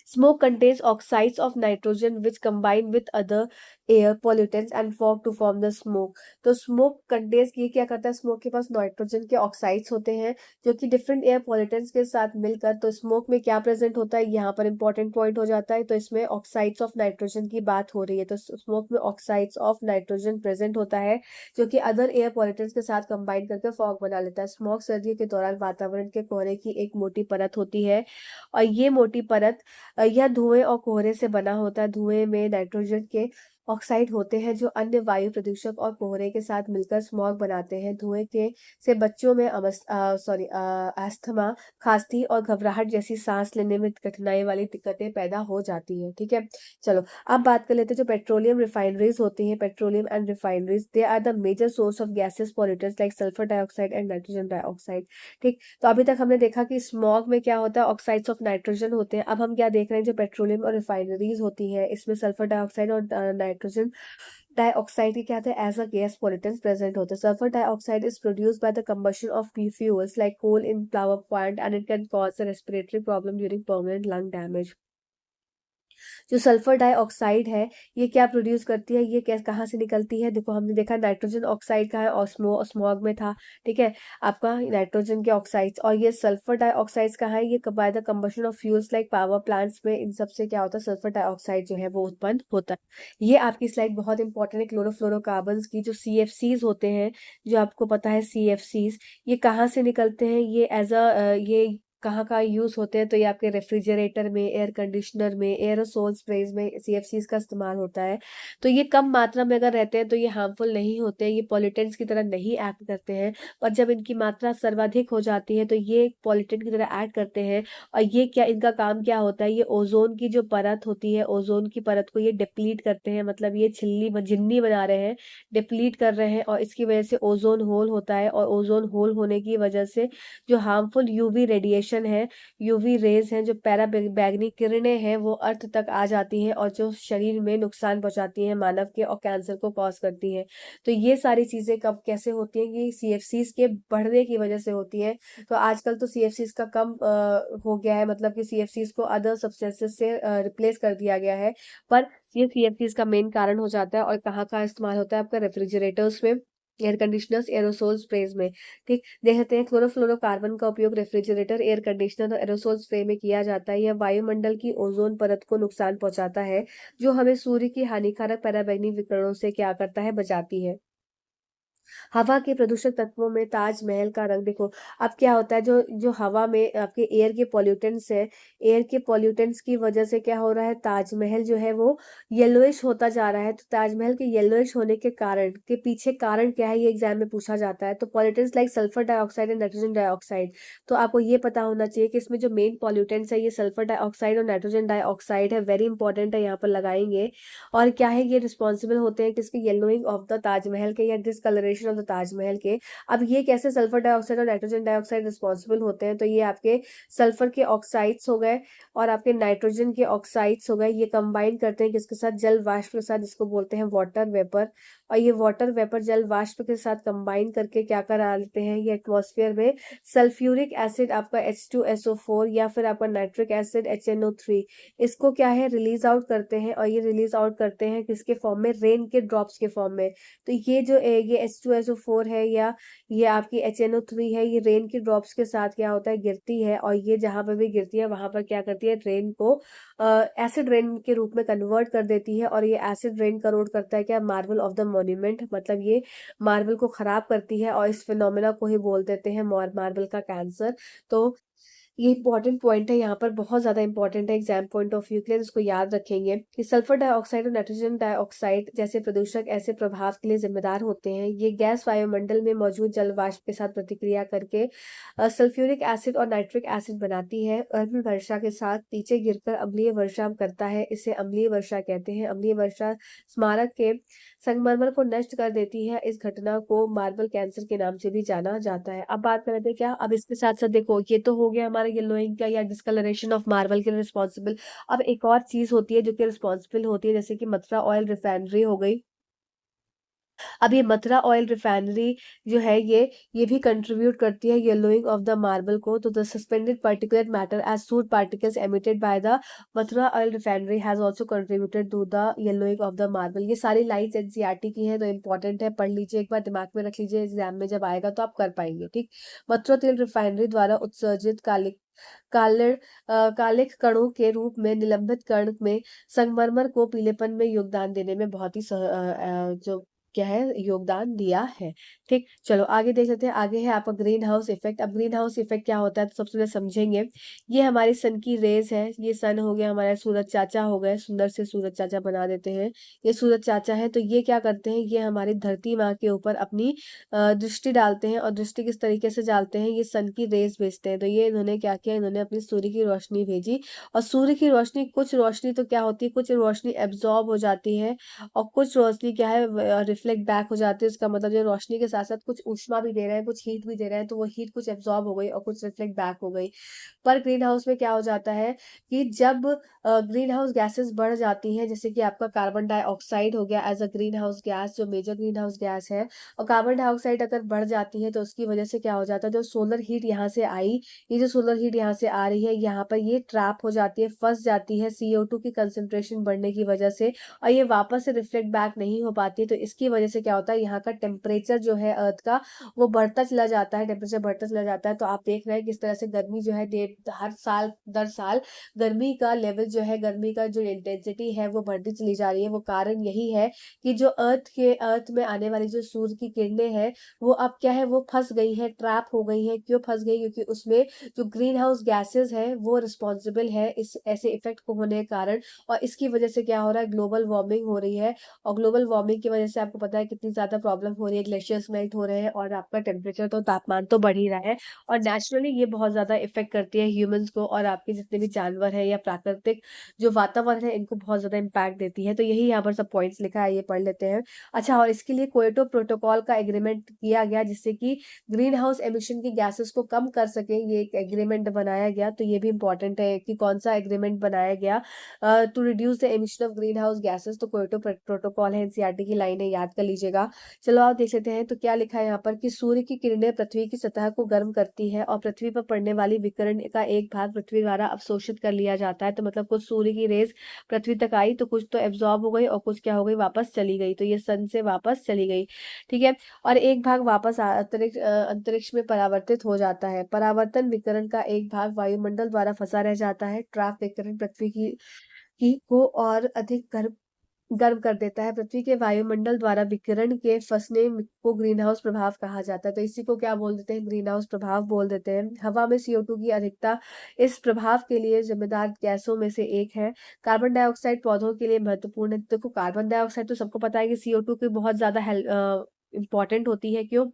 Smoke contains oxides of nitrogen which combine with other air pollutants and fog to form the smoke. तो smoke contains, ये क्या करता है, smoke के पास नाइट्रोजन के ऑक्साइड्स होते हैं जो कि डिफरेंट एयर पॉल्यूटेंट्स के साथ मिलकर, तो स्मोक में क्या प्रेजेंट होता है, यहाँ पर इंपॉर्टेंट पॉइंट हो जाता है। तो इसमें ऑक्साइड्स ऑफ नाइट्रोजन की बात हो रही है, तो स्मोक में ऑक्साइड्स ऑफ नाइट्रोजन प्रेजेंट होता है जो कि अदर एयर पॉल्यूटेंट्स के साथ कंबाइन करके फॉग बना लेता है। स्मोक सर्दियों के दौरान वातावरण के कोहरे की एक मोटी परत होती है, और ये मोटी परत यह धुएं और कोहरे से बना होता है। धुएं में नाइट्रोजन के ऑक्साइड होते हैं जो अन्य वायु प्रदूषक और कोहरे के साथ मिलकर स्मॉग बनाते हैं। धुएं के से बच्चों में अस्थमा, खांसी और घबराहट जैसी सांस लेने में कठिनाई वाली दिक्कतें पैदा हो जाती हैं। ठीक है, चलो अब बात कर लेते हैं जो पेट्रोलियम रिफाइनरीज होती हैं। Petroleum and refineries, they are the major source of gases pollutants like sulphur dioxide and nitrogen dioxide. ठीक, तो अभी तक हमने देखा कि स्मॉग में क्या होता है, ऑक्साइड्स ऑफ नाइट्रोजन होते हैं। अब हम क्या देख रहे हैं, जो पेट्रोलियम और रिफाइनरीज होती है, इसमें सल्फर डाइऑक्साइड और नाइट्रोजन डाइऑक्साइड के क्या होता है, as a gas pollutants present होते हैं। Sulphur dioxide is produced by the combustion of fuels like coal in power plant and it can cause a respiratory problem during permanent lung damage. जो sulphur dioxide है, ये क्या produce करती है, ये कहाँ से निकलती है, देखो हमने देखा नाइट्रोजन ऑक्साइड का है और स्मॉग में था। ठीक है, आपका नाइट्रोजन के ऑक्साइड्स, और ये सल्फर डाइऑक्साइड्स कहाँ है, ये bye the combustion of fuels like power plants में, इन सब से क्या होता है, सल्फर डाइऑक्साइड जो है वो उत्पन्न होता है। ये आपकी स्लाइड बहुत इंपॉर्टेंट है, क्लोरोफ्लोरोकार्बन्स की जो CFCs होते हैं, जो आपको पता है CFCs, ये कहाँ से निकलते हैं, ये एज अ ये कहाँ कहाँ यूज होते हैं, तो ये आपके रेफ्रिजरेटर में, एयर कंडीशनर में, एयरोसोल स्प्रेज में CFCs का इस्तेमाल होता है। तो ये कम मात्रा में अगर रहते हैं तो ये हार्मफुल नहीं होते, ये पॉल्यूटेंट्स की तरह नहीं एक्ट करते हैं, पर जब इनकी मात्रा सर्वाधिक हो जाती है तो ये पॉल्यूटेंट की तरह एक्ट करते हैं। और ये क्या, इनका काम क्या होता है, ये ओजोन की जो परत होती है, ओजोन की परत को ये डिप्लीट करते हैं, मतलब ये झिल्ली बना रहे हैं, डिप्लीट कर रहे हैं, और इसकी वजह से ओजोन होल होता है, और ओजोन होल होने की वजह से जो हार्मफुल यूवी रेडिएशन है, यूवी रेज हैं, जो पैरा बैगनी किरणें हैं, वो अर्थ तक आ जाती हैं और जो शरीर में नुकसान पहुंचाती हैं मानव के, और कैंसर को कॉज करती हैं। तो ये सारी चीजें कब कैसे होती हैं, कि CFCs के बढ़ने की वजह से होती है। तो आजकल तो CFCs का कम हो गया है, मतलब कि CFCs को अदर सब्सटेंसेस से रिप्लेस कर दिया गया है, पर ये CFCs का मेन कारण हो जाता है। और कहाँ कहाँ इस्तेमाल होता है, आपका रेफ्रिजरेटर्स में, एयर कंडीशनर्स, एरोसोल स्प्रेज में। ठीक, देख सकते हैं क्लोरोफ्लोरोकार्बन का उपयोग रेफ्रिजरेटर, एयर कंडीशनर और एरोसोल स्प्रे में किया जाता है। यह वायुमंडल की ओजोन परत को नुकसान पहुंचाता है, जो हमें सूर्य की हानिकारक पराबैंगनी विकिरणों से क्या करता है, बचाती है। हवा के प्रदूषक तत्वों में ताजमहल का रंग, देखो अब क्या होता है, जो जो हवा में आपके एयर के पॉल्यूटेंट्स है, एयर के पॉल्यूटेंट्स की वजह से क्या हो रहा है, ताजमहल जो है वो येलोइश होता जा रहा है। तो ताजमहल के येलोइश होने के कारण के पीछे कारण क्या है, ये एग्जाम में पूछा जाता है। तो pollutants like sulphur dioxide and nitrogen dioxide, तो आपको ये पता होना चाहिए कि इसमें जो मेन पॉल्यूटेंट्स है, ये सल्फर डाइऑक्साइड और नाइट्रोजन डाइऑक्साइड है, वेरी इंपॉर्टेंट है, यहाँ पर लगाएंगे। और क्या है, ये रिस्पॉन्सिबल होते हैं किसके, येलोइंग ऑफ द ताजमहल के, या डिसकलरेशन ऑफ द ताजमहल के। अब ये कैसे, सल्फर डाइऑक्साइड और नाइट्रोजन डाइऑक्साइड रिस्पॉन्सिबल होते हैं, तो ये आपके सल्फर के ऑक्साइड्स हो गए और आपके नाइट्रोजन के ऑक्साइड्स हो गए, ये कंबाइन करते हैं किसके साथ, जल वाष्प के साथ, जिसको बोलते हैं वाटर वेपर। और ये वाटर वेपर जल वाष्प के साथ कंबाइन करके क्या करा लेते हैं, ये एटमॉस्फेयर में सल्फ्यूरिक एसिड आपका H2SO4 या फिर आपका नाइट्रिक एसिड HNO3, इसको क्या है, रिलीज आउट करते हैं। और ये रिलीज आउट करते हैं किसके फॉर्म में, रेन के ड्रॉप्स के फॉर्म में। तो ये जो ये H2SO4 है, या ये आपकी HNO3 है, ये रेन की ड्रॉप्स के साथ क्या होता है, गिरती है, और ये जहां पर भी गिरती है वहां पर क्या करती है, रेन को एसिड रेन के रूप में कन्वर्ट कर देती है। और ये एसिड रेन कन्वर्ट करता है क्या, मार्वल ऑफ द मॉन्यूमेंट, मतलब ये मार्बल को खराब करती है, और इस फिनोमेना को ही बोल देते हैं मार्बल का कैंसर। तो ये इंपॉर्टेंट पॉइंट है, यहाँ पर बहुत ज़्यादा इंपॉर्टेंट है एग्जाम पॉइंट ऑफ व्यू के लिए, इसको याद रखेंगे कि सल्फर डाइऑक्साइड और नाइट्रोजन डाइऑक्साइड जैसे प्रदूषक ऐसे प्रभाव के लिए जिम्मेदार होते हैं। ये गैस वायुमंडल में मौजूद जल वाष्प के साथ प्रतिक्रिया करके सल्फ्यूरिक एसिड और नाइट्रिक एसिड बनाती है। अम्ल वर्षा के साथ नीचे गिरकर अम्लीय वर्षा करता है, इसे अम्लीय वर्षा कहते हैं। अम्लीय वर्षा स्मारक के संगमरमर को नष्ट कर देती है। इस घटना को मार्बल कैंसर के नाम से भी जाना जाता है। अब बात कर लेते हैं क्या, अब इसके साथ साथ देखो ये तो हो गया हमारा येलोइंग का या डिस्कलरेशन ऑफ मार्बल के लिए रिस्पॉन्सिबल। अब एक और चीज होती है जो कि रिस्पॉन्सिबल होती है, जैसे कि मथुरा ऑयल रिफाइनरी हो गई। अब ये मथुरा ऑयल रिफाइनरी जो है ये भी कंट्रीब्यूट करती है येलोइंग ऑफ द मार्बल को। तो the suspended particular matter as soot particles emitted by the Mathura oil refinery has also contributed to the yellowing of the marble. ये सारी लाइन्स एनसीईआरटी की हैं, तो इंपॉर्टेंट है, पढ़ लीजिए एक बार, दिमाग में रख लीजिए, एग्जाम में जब आएगा तो आप कर पाएंगे। ठीक, मथुरा तेल रिफाइनरी द्वारा उत्सर्जित कालिक कालिक कणों के रूप में निलंबित कण में संगमरमर को पीलेपन में योगदान देने में बहुत ही जो क्या है योगदान दिया है। ठीक, चलो आगे देख लेते हैं। आगे है आपका ग्रीन हाउस इफेक्ट। अब ग्रीन हाउस इफेक्ट क्या होता है तो सबसे पहले समझेंगे। ये हमारी सन की रेज है, ये सन हो गया हमारा, सूरज चाचा हो गए, सुंदर से सूरज चाचा बना देते हैं। ये सूरज चाचा है, तो ये क्या करते हैं, ये हमारी धरती माँ के ऊपर अपनी दृष्टि डालते हैं। और दृष्टि किस तरीके से डालते हैं, ये सन की रेज भेजते हैं। तो ये इन्होंने क्या किया, इन्होंने अपनी सूर्य की रोशनी भेजी। और सूर्य की रोशनी, कुछ रोशनी तो क्या होती है, कुछ रोशनी एब्जॉर्ब हो जाती है और कुछ रोशनी क्या है रिफ्लेक्ट बैक हो जाती है। उसका मतलब जो रोशनी के साथ साथ कुछ ऊष्मा भी दे रहे हैं, कुछ हीट भी दे रहे हैं, तो वो हीट कुछ एब्जॉर्ब हो गई और कुछ रिफ्लेक्ट बैक हो गई। पर ग्रीन हाउस में क्या हो जाता है कि जब ग्रीन हाउस गैसेस बढ़ जाती हैं, जैसे कि आपका कार्बन डाइऑक्साइड हो गया as a green house gas, जो मेजर ग्रीन हाउस गैस है, और कार्बन डाइऑक्साइड अगर बढ़ जाती है तो उसकी वजह से क्या हो जाता है, जो सोलर हीट यहाँ से आई, ये जो सोलर हीट यहाँ से आ रही है, यहाँ पर ये ट्रैप हो जाती है, फंस जाती है CO2 की कंसेंट्रेशन बढ़ने की वजह से, और ये वापस से रिफ्लेक्ट बैक नहीं हो पाती है। तो इसकी वजह से क्या होता है, यहाँ का टेम्परेचर जो है अर्थ का वो बढ़ता चला जाता है, टेम्परेचर बढ़ता चला जाता है। तो आप देख रहे हैं किस तरह से गर्मी जो है हर साल दर साल गर्मी का लेवल जो है, गर्मी का जो इंटेंसिटी है वो बढ़ती चली जा रही है। वो कारण यही है कि जो अर्थ में आने वाली जो सूर्य की किरणें हैं वो अब क्या है, वो फंस गई है, ट्रैप हो गई है। क्यों फंस गई, क्योंकि उसमें जो ग्रीन हाउस गैसेज है वो रिस्पॉन्सिबल है इस ऐसे इफेक्ट को होने के कारण। और इसकी वजह से क्या हो रहा है, ग्लोबल वार्मिंग हो रही है। और ग्लोबल वार्मिंग की वजह से आपको पता है कितनी ज्यादा प्रॉब्लम हो रही है, ग्लेशियर्स मेल्ट हो रहे हैं और आपका टेम्परेचर तो तापमान तो बढ़ ही रहा है। और नेचुरली ये बहुत ज्यादा इफेक्ट करती है ह्यूमंस को, और आपके जितने भी जानवर है या प्राकृतिक जो वातावरण है इनको बहुत ज्यादा इम्पैक्ट देती है। तो यही यहाँ पर सब पॉइंट्स लिखा है, ये पढ़ लेते हैं। अच्छा, और इसके लिए क्योटो प्रोटोकॉल का एग्रीमेंट किया गया जिससे कि ग्रीन हाउस एमिशन की गैसेस को कम कर सके, ये एक एग्रीमेंट बनाया गया। तो ये भी इंपॉर्टेंट है कि कौन सा एग्रीमेंट बनाया गया to reduce the emission of green house gases. तो क्योटो प्रोटोकॉल है, एनसीईआरटी की लाइन है, याद कर लीजिएगा। चलो आप देख लेते हैं तो क्या लिखा है यहाँ पर कि सूर्य की किरणें पृथ्वी की सतह को गर्म करती है और पृथ्वी पर पड़ने वाली विकिरण का एक भाग पृथ्वी द्वारा अवशोषित कर लिया जाता है। तो मतलब कुछ सूर्य की रेज पृथ्वी तक आई तो कुछ तो एब्जॉर्ब हो गई और कुछ क्या हो गई, वापस चली गई। तो ये सन से वापस चली गई, ठीक है। और एक भाग वापस अंतरिक्ष में परावर्तित हो जाता है। परावर्तन विकिरण का एक भाग वायुमंडल द्वारा फंसा रह जाता है। ट्रैप विकिरण पृथ्वी की को और अधिक गर्म गर्म कर देता है। पृथ्वी के वायुमंडल द्वारा विकिरण के फंसने को ग्रीन हाउस प्रभाव कहा जाता है। तो इसी को क्या बोल देते हैं, ग्रीन हाउस प्रभाव बोल देते हैं। हवा में CO2 की अधिकता इस प्रभाव के लिए जिम्मेदार गैसों में से एक है। कार्बन डाइऑक्साइड पौधों के लिए महत्वपूर्ण है। देखो कार्बन डाइऑक्साइड तो सबको पता है कि CO2 की बहुत ज्यादा इंपॉर्टेंट होती है। क्यों,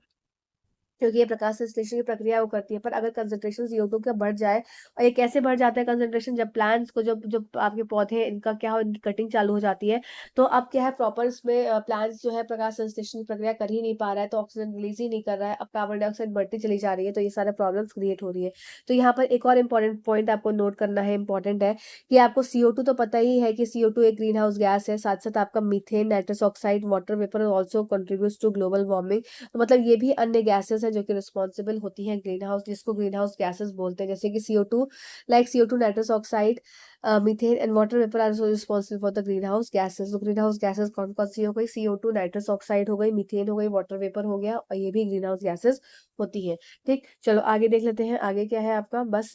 क्योंकि ये प्रकाश संश्लेषण की प्रक्रिया वो करती है। पर अगर कंसंट्रेशन CO2 का बढ़ जाए, और ये कैसे बढ़ जाता है कंसंट्रेशन, जब प्लांट्स को जब जब आपके पौधे हैं इनका क्या हो, कटिंग चालू हो जाती है, तो अब क्या है, प्रॉपर इसमें प्लांट्स जो है प्रकाश संश्लेषण की प्रक्रिया कर ही नहीं पा रहा है, तो ऑक्सीजन रिलीज ही नहीं कर रहा है, अब कार्बन डाइऑक्साइड बढ़ती चली जा रही है, तो ये सारे प्रॉब्लम्स क्रिएट हो रही है। तो यहाँ पर एक और इंपॉर्टेंट पॉइंट आपको नोट करना है, इंपॉर्टेंट है कि आपको CO2 तो पता ही है कि CO2 एक ग्रीन हाउस गैस है, साथ साथ आपका methane, nitrous oxide, water vapour also contributes to global warming. तो मतलब ये भी अन्य गैसेस है जो कि रिस्पॉन्सिबल होती हैं ग्रीन हाउस, जिसको ग्रीन हाउस गैसेस बोलते हैं, जैसे कि CO2, like CO2 nitrous oxide methane and water vapour are responsible for the green house gases. तो ग्रीन हाउस गैसेस कौन कौन सी हो गई? CO2, नाइट्रस ऑक्साइड हो गई, मीथेन हो गई, वाटर वेपर हो गया, और ये भी ग्रीन हाउस गैसेस होती है। ठीक, चलो आगे देख लेते हैं आगे क्या है आपका। बस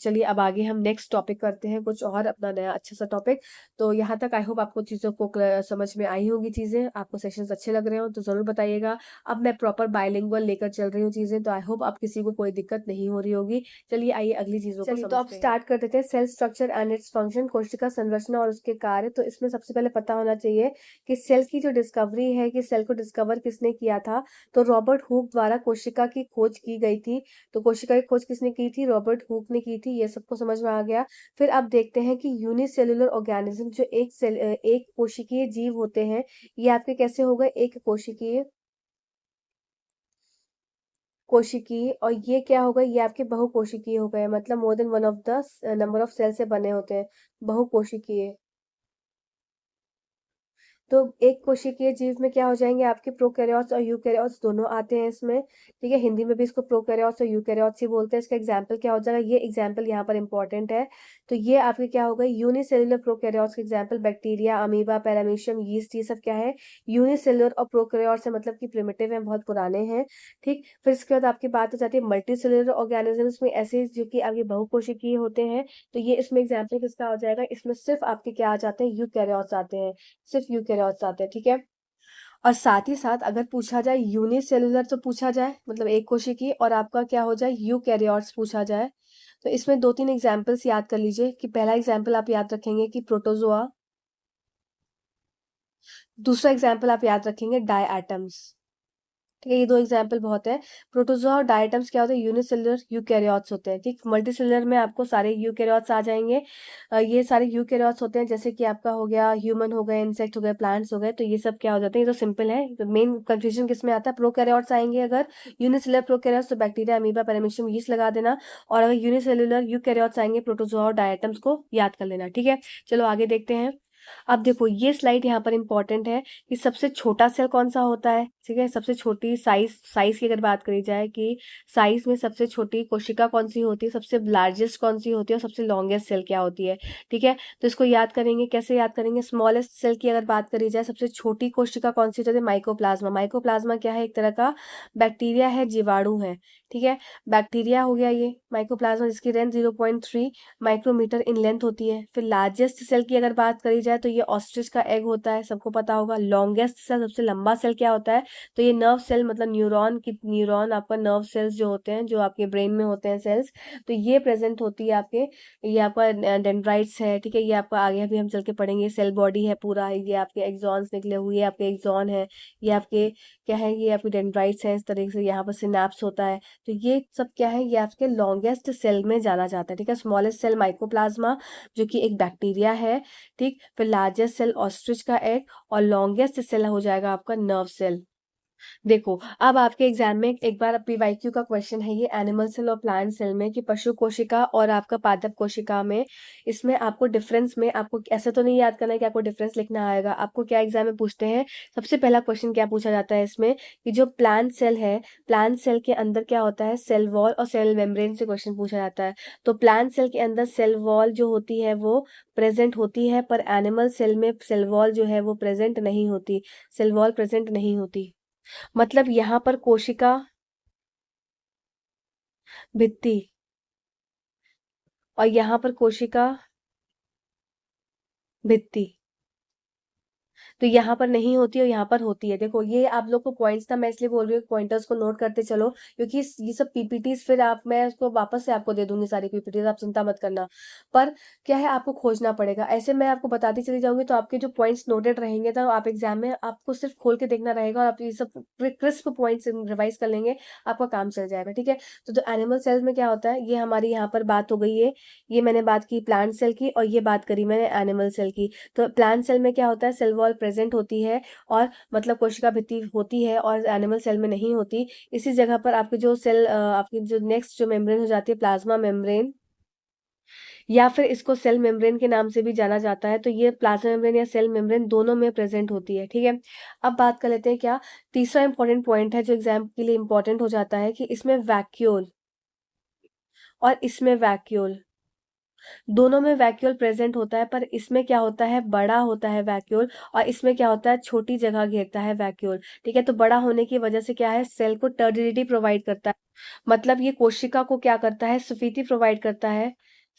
चलिए अब आगे हम नेक्स्ट टॉपिक करते हैं, कुछ और अपना नया अच्छा सा टॉपिक। तो यहाँ तक आई होप आपको चीज़ों को समझ में आई होगी, चीज़ें आपको सेशंस अच्छे लग रहे हो तो ज़रूर बताइएगा। अब मैं प्रॉपर बायलिंगुअल लेकर चल रही हूँ चीज़ें, तो आई होप आप किसी को कोई दिक्कत नहीं हो रही होगी। चलिए आइए अगली चीज़ों को चलिए तो अब समझते हैं। स्टार्ट कर देते हैं cell structure and its function, कोशिका संरचना और उसके कार्य। तो इसमें सबसे पहले पता होना चाहिए कि सेल की जो डिस्कवरी है, कि सेल को डिस्कवर किसने किया था, तो रॉबर्ट हुक द्वारा कोशिका की खोज की गई थी। तो कोशिका की खोज किसने की थी? रॉबर्ट हुक ने की थी, ये सबको समझ में आ गया। फिर अब देखते हैं कि यूनिसेल्युलर ऑर्गेनिज्म, जो एक कोशिकीय जीव होते हैं, ये आपके कैसे हो गए? एक कोशिकीय, और ये क्या हो गए? ये आपके बहुकोशिकीय हो गए, मतलब more than one of the number of cell से बने होते हैं, बहुकोशिकीय। तो एक कोशिकीय जीव में क्या हो जाएंगे? आपके प्रोकैरियोट्स और यूकैरियोट्स दोनों आते हैं इसमें। ठीक है, हिंदी में भी इसको प्रोकैरियोट्स और यूकैरियोट्स ही बोलते हैं। इसका एग्जाम्पल क्या हो जाएगा? ये एग्जाम्पल यहाँ पर इंपॉर्टेंट है। तो ये आपके क्या हो गए? यूनिसेल्युलर प्रोकैरियोट्स के example bacteria, amoeba, paramecium, yeast, ये सब क्या है? यूनिसेल्युलर। और प्रोकैरियोट्स है मतलब कि प्रिमिटिव हैं, बहुत पुराने हैं। ठीक, फिर इसके बाद आपकी बात हो जाती है मल्टीसेल्युलर ऑर्गेनिजम्स में, ऐसे जो कि आपके बहुकोशिकीय होते हैं। तो ये इसमें एग्जाम्पल किसका हो जाएगा? इसमें सिर्फ आपके क्या आ जाते हैं? यूकैरियोट्स आते हैं, सिर्फ यूकैरियोट्स आते हैं। ठीक है, और साथ ही साथ अगर पूछा जाए यूनिसेलुलर तो पूछा जाए, मतलब एक कोशिकीय, और आपका क्या हो जाए? यूकैरियोट्स पूछा जाए, तो इसमें 2-3 एग्जाम्पल्स याद कर लीजिए। कि पहला एग्जाम्पल आप याद रखेंगे कि प्रोटोजोआ, दूसरा एग्जाम्पल आप याद रखेंगे डाई एटम्स। ठीक है, ये 2 एग्जाम्पल बहुत है। प्रोटोजोआ और डायटम्स क्या होते हैं? यूनिसेलुलर यूकैरियोट्स होते हैं। ठीक, मल्टीसेलुलर में आपको सारे यूकैरियोट्स आ जाएंगे। ये सारे यूकैरियोट्स होते हैं, जैसे कि आपका हो गया ह्यूमन हो गए, इंसेक्ट हो गए, प्लांट्स हो गए। तो ये सब क्या हो जाते हैं? ये तो सिंपल है। तो मेन कंफ्यूजन किस में आता है? प्रोकैरियोट्स आएंगे अगर। यूनिसेलुलर प्रोकैरियोट्स तो बैक्टीरिया, अमीबा, पैरामीशियम, यीस्ट लगा देना। और अगर यूनिसेलुलर यूकैरियोट्स आएंगे, प्रोटोजोआ और डायटम्स को याद कर लेना। ठीक है, चलो आगे देखते हैं। अब देखो ये स्लाइड यहाँ पर इंपॉर्टेंट है कि सबसे छोटा सेल कौन सा होता है। ठीक है, सबसे छोटी साइज की अगर बात करी जाए कि साइज में सबसे छोटी कोशिका कौन सी होती है, सबसे लार्जेस्ट कौन सी होती है, और सबसे लॉन्गेस्ट सेल क्या होती है। ठीक है, तो इसको याद करेंगे, कैसे याद करेंगे? स्मॉलेस्ट सेल की अगर बात करी जाए, सबसे छोटी कोशिका कौन सी होती है? माइकोप्लाज्मा। माइकोप्लाज्मा क्या है? एक तरह का बैक्टीरिया है, जीवाणु है। ठीक है, बैक्टीरिया हो गया ये माइकोप्लाज्मा, जिसकी रेंज 0.3 माइक्रोमीटर इन लेंथ होती है। फिर लार्जेस्ट सेल की अगर बात करी जाए तो ये ऑस्ट्रिच का एग होता है, सबको पता होगा। लॉन्गेस्ट सेल, सबसे लंबा सेल क्या होता है? तो ये नर्व सेल, मतलब न्यूरॉन आपका नर्व सेल्स जो होते हैं, जो आपके ब्रेन में होते हैं सेल्स, तो ये प्रेजेंट होती है आपके। ये आपका डेंड्राइट्स है। ठीक है, ये आपका आगे भी हम चल के पढ़ेंगे। सेल बॉडी है पूरा, ये आपके एक्सॉन्स निकले हुए, आपके एक्सॉन है, ये आपके क्या है? ये आपके डेंड्राइट्स है। इस तरीके से यहाँ पर सिनेप्स होता है। तो ये सब क्या है? ये आपके लॉन्गेस्ट सेल में जाना जाता है। ठीक है, स्मॉलेस्ट सेल माइकोप्लाज्मा, जो कि एक बैक्टीरिया है। ठीक, फिर लार्जेस्ट सेल ऑस्ट्रिच का एग, और लॉन्गेस्ट सेल हो जाएगा आपका नर्व सेल। देखो अब आपके एग्जाम में एक बार पीवाईक्यू का क्वेश्चन है ये, एनिमल सेल और प्लांट सेल में, कि पशु कोशिका और आपका पादप कोशिका में, इसमें आपको डिफरेंस में, आपको ऐसे तो नहीं याद करना है कि आपको डिफरेंस लिखना आएगा। आपको क्या एग्जाम में पूछते हैं? सबसे पहला क्वेश्चन क्या पूछा जाता है इसमें, कि जो प्लांट सेल है, प्लांट सेल के अंदर क्या होता है? सेल वॉल और सेल मेम्ब्रेन से क्वेश्चन पूछा जाता है। तो प्लांट सेल के अंदर सेल वॉल जो होती है वो प्रेजेंट होती है, पर एनिमल सेल में सेल वॉल जो है वो प्रेजेंट नहीं होती, सेल वॉल प्रेजेंट नहीं होती। मतलब यहाँ पर कोशिका भित्ति, और यहाँ पर कोशिका भित्ति, तो यहाँ पर नहीं होती और यहाँ पर होती है। देखो ये आप लोग को पॉइंट्स था, मैं इसलिए बोल रही हूँ पॉइंटर्स को नोट करते चलो, क्योंकि ये सब पीपीटीज फिर मैं उसको वापस से आपको दे दूंगी सारी पीपीटीज, आप चिंता मत करना। पर क्या है, आपको खोजना पड़ेगा। ऐसे मैं आपको बताती चली जाऊंगी तो आपके जो पॉइंट्स नोटेड रहेंगे, तो आप एग्जाम में आपको सिर्फ खोल के देखना रहेगा, और आप ये सब क्रिस्प पॉइंट्स रिवाइज कर लेंगे, आपका काम चल जाएगा। ठीक है, तो एनिमल सेल्स में क्या होता है, ये हमारी यहाँ पर बात हो गई है। ये मैंने बात की प्लांट सेल की, और ये बात करी मैंने एनिमल सेल की। तो प्लांट सेल में क्या होता है? सेल वॉल प्रेजेंट होती है, और मतलब कोशिका भित्ति होती है, और एनिमल सेल में नहीं होती। इसी जगह पर आपके जो सेल, आपकी जो नेक्स्ट जो मेम्ब्रेन हो जाती है, प्लाज्मा मेम्ब्रेन, या फिर इसको सेल मेम्ब्रेन के नाम से भी जाना जाता है। तो ये प्लाज्मा मेम्ब्रेन या सेल मेम्ब्रेन दोनों में प्रेजेंट होती है। ठीक है, अब बात कर लेते हैं क्या तीसरा इंपॉर्टेंट पॉइंट है जो एग्जाम के लिए इंपॉर्टेंट हो जाता है, कि इसमें वैक्यूल और इसमें वैक्यूल, दोनों में वैक्यूल प्रेजेंट होता है, पर इसमें क्या होता है, बड़ा होता है वैक्यूल, और इसमें क्या होता है, छोटी जगह घेरता है वैक्यूल। ठीक है, तो बड़ा होने की वजह से क्या है, सेल को टर्जिडिटी प्रोवाइड करता है, मतलब ये कोशिका को क्या करता है, स्फीति प्रोवाइड करता है,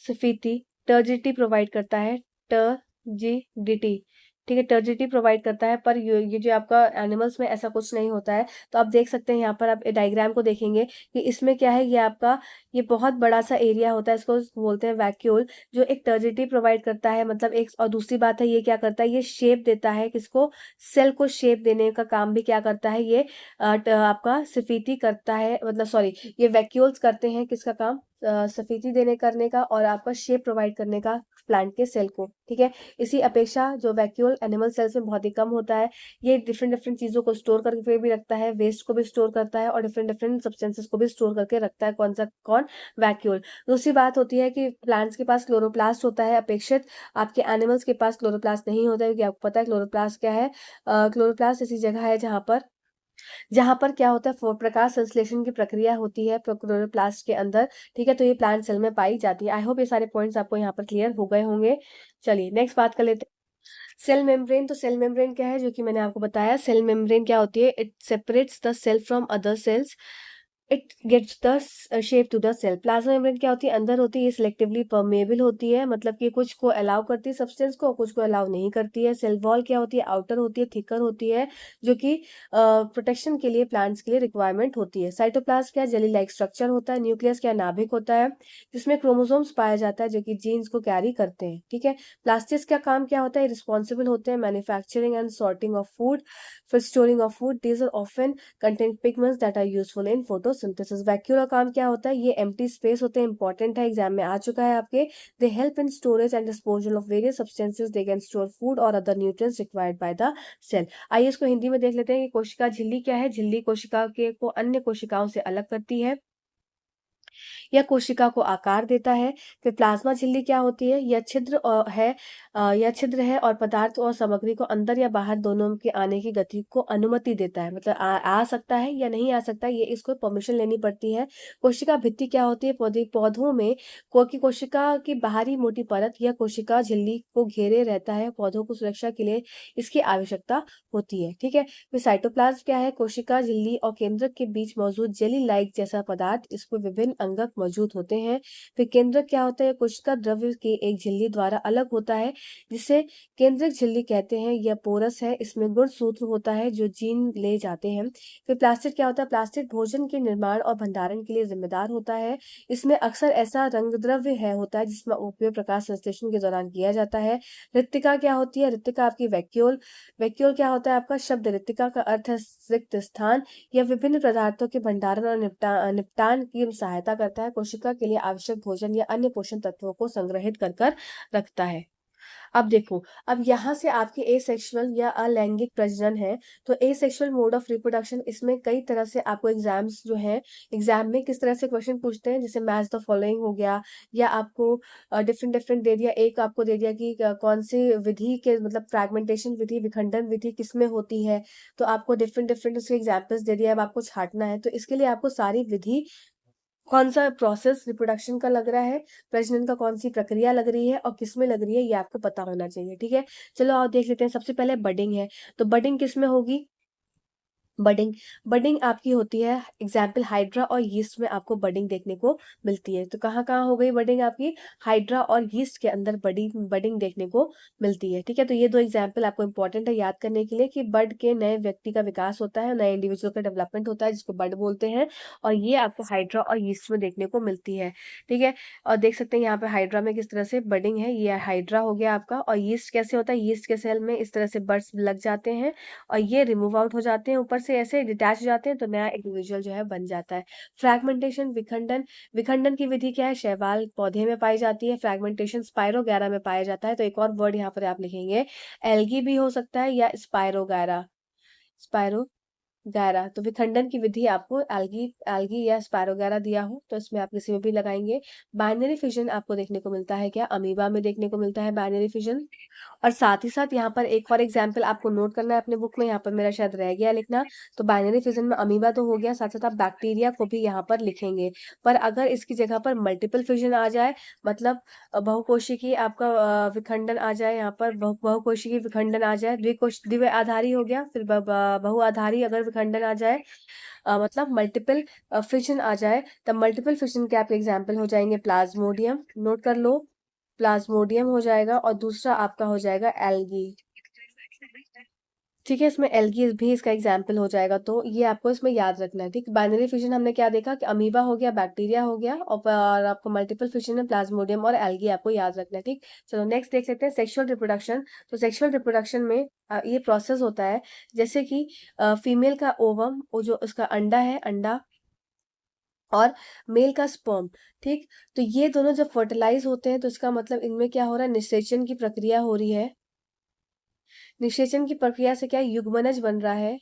स्फीति, टर्जिडिटी प्रोवाइड करता है, टर्जिडिटी। ठीक है, टर्जिडिटी प्रोवाइड करता है, पर ये जो आपका एनिमल्स में ऐसा कुछ नहीं होता है। तो आप देख सकते हैं यहाँ पर, आप डायग्राम को देखेंगे कि इसमें क्या है, ये आपका ये बहुत बड़ा सा एरिया होता है, इसको बोलते हैं वैक्यूल, जो एक टर्जिडिटी प्रोवाइड करता है, मतलब एक, और दूसरी बात है ये क्या करता है, ये शेप देता है किसको, सेल को शेप देने का काम भी क्या करता है, ये आपका स्फीति करता है, मतलब सॉरी, ये वैक्यूल्स करते हैं किसका काम, स्फीति देने करने का, और आपका शेप प्रोवाइड करने का प्लांट के सेल को। ठीक है, इसी अपेक्षा जो वैक्यूल एनिमल सेल्स में बहुत ही कम होता है। ये डिफरेंट डिफरेंट चीजों को स्टोर करके भी रखता है, वेस्ट को भी स्टोर करता है, और डिफरेंट डिफरेंट सब्सटेंसेस को भी स्टोर करके रखता है। कौन वैक्यूल। दूसरी बात होती है कि प्लांट्स के पास क्लोरोप्लास्ट होता है, अपेक्षित आपके एनिमल्स के पास क्लोरोप्लास्ट नहीं होता है, क्योंकि आपको पता है क्लोरोप्लास्ट क्या है। क्लोरोप्लास्ट ऐसी जगह है जहां पर क्या होता है, प्रकाश संश्लेषण की प्रक्रिया होती है क्लोरोप्लास्ट के अंदर। ठीक है, तो ये प्लांट सेल में पाई जाती है। आई होप ये सारे पॉइंट्स आपको यहाँ पर क्लियर हो गए होंगे। चलिए नेक्स्ट बात कर लेते हैं, सेल मेम्ब्रेन। तो सेल मेम्ब्रेन क्या है, जो कि मैंने आपको बताया, सेल मेम्ब्रेन क्या होती है, it separates the cell from other cells, it gets the shape to the cell. Plasma membrane क्या होती है, अंदर होती है, ये सिलेक्टिवली परमेबल होती है, मतलब कि कुछ को अलाउ करती है सब्सटेंस को, कुछ को अलाउ नहीं करती है। सेल वॉल क्या होती है, आउटर होती है, थिकर होती है, जो कि प्रोटेक्शन के लिए प्लांट्स के लिए रिक्वायरमेंट होती है। साइटोप्लाज्म क्या, जेली लाइक स्ट्रक्चर होता है। न्यूक्लियस क्या, नाभिक होता है, जिसमें क्रोमोसोम्स पाया जाता है, जो कि जीन्स को कैरी करते हैं। ठीक है, प्लास्टिक्स का काम क्या होता है, रिस्पॉन्सिबल होते हैं manufacturing and sorting of food, फिर storing of food. These are often contain pigments that are useful in photosynthesis. Vacuole का काम क्या होता है, ये एम्प्टी स्पेस होते हैं, इंपॉर्टेंट है, एग्जाम में आ चुका है आपके। They help in storage and disposal of various substances, they can store food और other nutrients required by the cell. आइए इसको हिंदी में देख लेते हैं कि कोशिका झिल्ली क्या है। झिल्ली कोशिका के को अन्य कोशिकाओं से अलग करती है, यह कोशिका को आकार देता है। फिर प्लाज्मा झिल्ली क्या होती है, यह छिद्र है और पदार्थ और सामग्री को अंदर या बाहर दोनों के आने की गति को अनुमति देता है, मतलब आ सकता है या नहीं आ सकता, ये इसको परमिशन लेनी पड़ती है। कोशिका भित्ति क्या होती है, पौधों में कोशिका की बाहरी मोटी परत या कोशिका झिल्ली को घेरे रहता है, पौधों को सुरक्षा के लिए इसकी आवश्यकता होती है। ठीक है, फिर साइटोप्लाज्म क्या है, कोशिका झिल्ली और केंद्रक के बीच मौजूद जेली लाइक जैसा पदार्थ, इसमें विभिन्न अंगक मौजूद होते हैं। फिर केंद्रक क्या होता है, कोशिका द्रव्य के एक झिल्ली द्वारा अलग होता है, जिसे केंद्रक झिल्ली कहते हैं। यह पोरस है, इसमें गुणसूत्र होता है जो जीन ले जाते हैं। फिर प्लास्टिड क्या होता है, प्लास्टिड भोजन के निर्माण और भंडारण के लिए जिम्मेदार होता है। इसमें अक्सर ऐसा रंग द्रव्य है होता है जिसमें उपयोग प्रकाश संश्लेषण के दौरान किया जाता है। रिक्तिका क्या होती है, रिक्तिका आपकी वैक्यूल। वैक्यूल क्या होता है, आपका शब्द रिक्तिका का अर्थ है रिक्त स्थान। यह विभिन्न पदार्थों के भंडारण और निपटान की सहायता करता है, कोशिका के लिए आवश्यक भोजन या अन्य पोषण तत्वों को संग्रहित कर रखता है। अब देखो, अब यहाँ से आपके एसेक्सुअल या अलैंगिक प्रजनन है, तो एसेक्सुअल मोड ऑफ रिप्रोडक्शन, इसमें कई तरह से आपको एग्जाम्स जो है, एग्जाम में किस तरह से क्वेश्चन पूछते हैं, जैसे मैच द फॉलोइंग हो गया, या आपको डिफरेंट डिफरेंट दे दिया, एक आपको दे दिया कि कौन सी विधि के, मतलब फ्रैगमेंटेशन विधि, विखंडन विधि किसमें होती है, तो आपको डिफरेंट डिफरेंट उसके एग्जाम्पल्स दे दिया, अब आपको छांटना है, तो इसके लिए आपको सारी विधि, कौन सा प्रोसेस रिप्रोडक्शन का लग रहा है, प्रजनन का कौन सी प्रक्रिया लग रही है और किसमें लग रही है, ये आपको पता होना चाहिए। ठीक है, चलो आओ देख लेते हैं। सबसे पहले बडिंग है, तो बडिंग किसमें होगी, बडिंग बडिंग आपकी होती है, एग्जाम्पल हाइड्रा और यीस्ट में आपको बडिंग देखने को मिलती है। तो कहाँ कहाँ हो गई बडिंग आपकी, हाइड्रा और यीस्ट के अंदर बडिंग देखने को मिलती है। ठीक है, तो ये दो एग्जाम्पल आपको इंपॉर्टेंट है याद करने के लिए, कि बड के नए व्यक्ति का विकास होता है, नए इंडिविजुअल का डेवलपमेंट होता है, जिसको बड बोलते हैं, और ये आपको हाइड्रा और यीस्ट में देखने को मिलती है। ठीक है, और देख सकते हैं यहाँ पे हाइड्रा में किस तरह से बडिंग है, ये हाइड्रा हो गया आपका, और यीस्ट कैसे होता है, यीस्ट के सेल में इस तरह से बड्स लग जाते हैं और ये रिमूव आउट हो जाते हैं, ऊपर से ऐसे डिटैच हो जाते हैं, तो नया इंडिविजुअल जो है बन जाता है। फ्रैगमेंटेशन, विखंडन, विखंडन की विधि क्या है, शैवाल पौधे में पाई जाती है। फ्रैगमेंटेशन स्पाइरोगैरा में पाया जाता है, तो एक और वर्ड यहाँ पर आप लिखेंगे, एल्गी भी हो सकता है या स्पाइरोगैरा, स्पाइरो गैरा, तो विखंडन की विधि आपको एल्गी एल्गी या स्पायरोगैरा दिया हो तो इसमें आप किसी में भी लगाएंगे। बाइनरी फिजन आपको देखने को मिलता है क्या, अमीबा में देखने को मिलता है बाइनरी फिजन। और साथ ही साथ यहाँ पर एक और एग्जाम्पल आपको नोट करना है अपने बुक में, यहाँ पर मेरा शायद रह गया लिखना। तो बाइनरी फिजन में अमीबा तो हो गया, साथ साथ आप बैक्टीरिया को भी यहाँ पर लिखेंगे। पर अगर इसकी जगह पर मल्टीपल फिजन आ जाए, मतलब बहुकोशिकीय आपका विखंडन आ जाए, यहाँ पर बहुकोशिकीय विखंडन आ जाए, द्विकोश आधारी हो गया, फिर बहुआधारी अगर विखंडन आ जाए, मतलब मल्टीपल फिजन आ जाए, तब मल्टीपल फिजन के आपके एग्जाम्पल हो जाएंगे प्लाज्मोडियम, नोट कर लो, प्लाज्मोडियम हो जाएगा, और दूसरा आपका हो जाएगा एल्गी। ठीक है, इसमें एल्गी भी इसका एग्जाम्पल हो जाएगा, तो ये आपको इसमें याद रखना है। ठीक, बाइनरी फिजन हमने क्या देखा कि अमीबा हो गया, बैक्टीरिया हो गया, और आपको मल्टीपल फिजन में प्लाज्मोडियम और एल्गी आपको याद रखना है। ठीक, चलो नेक्स्ट देख सकते हैं सेक्सुअल रिप्रोडक्शन। तो सेक्सुअल रिप्रोडक्शन में ये प्रोसेस होता है जैसे कि फीमेल का ओवम, वो जो उसका अंडा है, अंडा, और मेल का स्पर्म। ठीक, तो ये दोनों जब फर्टिलाइज होते हैं तो इसका मतलब इनमें क्या हो रहा है, निषेचन की प्रक्रिया हो रही है। निषेचन की प्रक्रिया से क्या युग्मनज बन रहा है,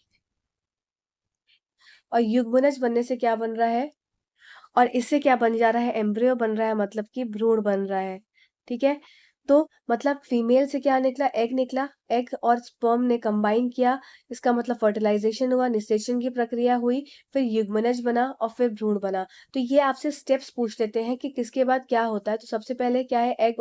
और युग्मनज बनने से क्या बन रहा है, और इससे क्या बन जा रहा है, एम्ब्रियो बन रहा है, मतलब कि भ्रूण बन रहा है। ठीक है, तो मतलब फीमेल से क्या निकला, एग निकला, एग और स्पर्म ने कंबाइन किया, इसका मतलब फर्टिलाइजेशन हुआ, निषेचन की प्रक्रिया हुई, फिर युग्मनज बना और फिर भ्रूण बना। तो ये आपसे स्टेप्स पूछ लेते हैं कि किसके बाद क्या होता है। तो सबसे पहले क्या है, एग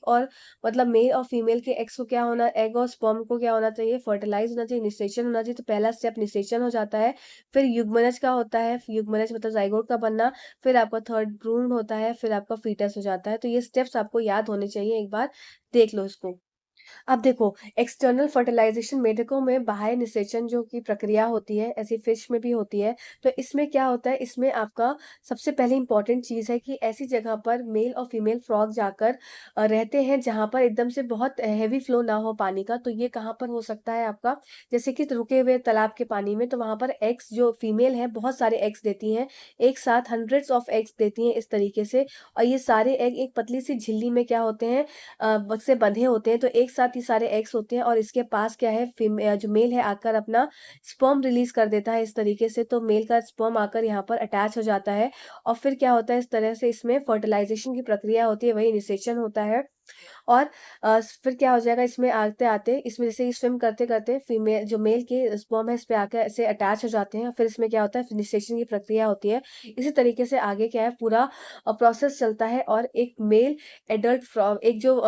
और मतलब मेल और फीमेल के एग्स को क्या होना, एग और स्पर्म को क्या होना चाहिए, फर्टिलाइज होना चाहिए, निषेचन होना चाहिए। तो पहला स्टेप निषेचन हो जाता है, फिर युग्मनज का होता है, युग्मनज मतलब जाइगोट का बनना, फिर आपका थर्ड भ्रूण होता है, फिर आपका फीटस हो जाता है। तो ये स्टेप्स आपको याद होने चाहिए, एक बार देख लो इसको। अब देखो, एक्सटर्नल फर्टिलाइजेशन मेढकों में बाह्य निषेचन जो की प्रक्रिया होती है, ऐसी फिश में भी होती है। तो इसमें क्या होता है, इसमें आपका सबसे पहले इंपॉर्टेंट चीज है कि ऐसी जगह पर मेल और फीमेल फ्रॉग जाकर रहते हैं जहां पर एकदम से बहुत हैवी फ्लो ना हो पानी का। तो ये कहाँ पर हो सकता है आपका, जैसे कि रुके हुए तालाब के पानी में, तो वहां पर एग्स जो फीमेल है बहुत सारे एग्स देती हैं, एक साथ हंड्रेड्स ऑफ एग्स देती हैं इस तरीके से। और ये सारे एग एक पतली सी झिल्ली में क्या होते हैं, से बंधे होते हैं। तो एक साथ ही सारे एग्स होते हैं, और इसके पास क्या है, जो मेल है आकर अपना स्पर्म रिलीज कर देता है इस तरीके से। तो मेल का स्पर्म आकर यहाँ पर अटैच हो जाता है, और फिर क्या होता है, इस तरह से इसमें फर्टिलाइजेशन की प्रक्रिया होती है, वही निषेचन होता है। और फिर क्या हो जाएगा, इसमें आते आते, इसमें जैसे ही स्विम करते करते फीमेल जो मेल के स्पर्म है इस पे आकर ऐसे अटैच हो जाते हैं, फिर इसमें क्या होता है, निषेचन की प्रक्रिया होती है। इसी तरीके से आगे क्या है, पूरा प्रोसेस चलता है, और एक मेल एडल्ट फ्रॉग, एक जो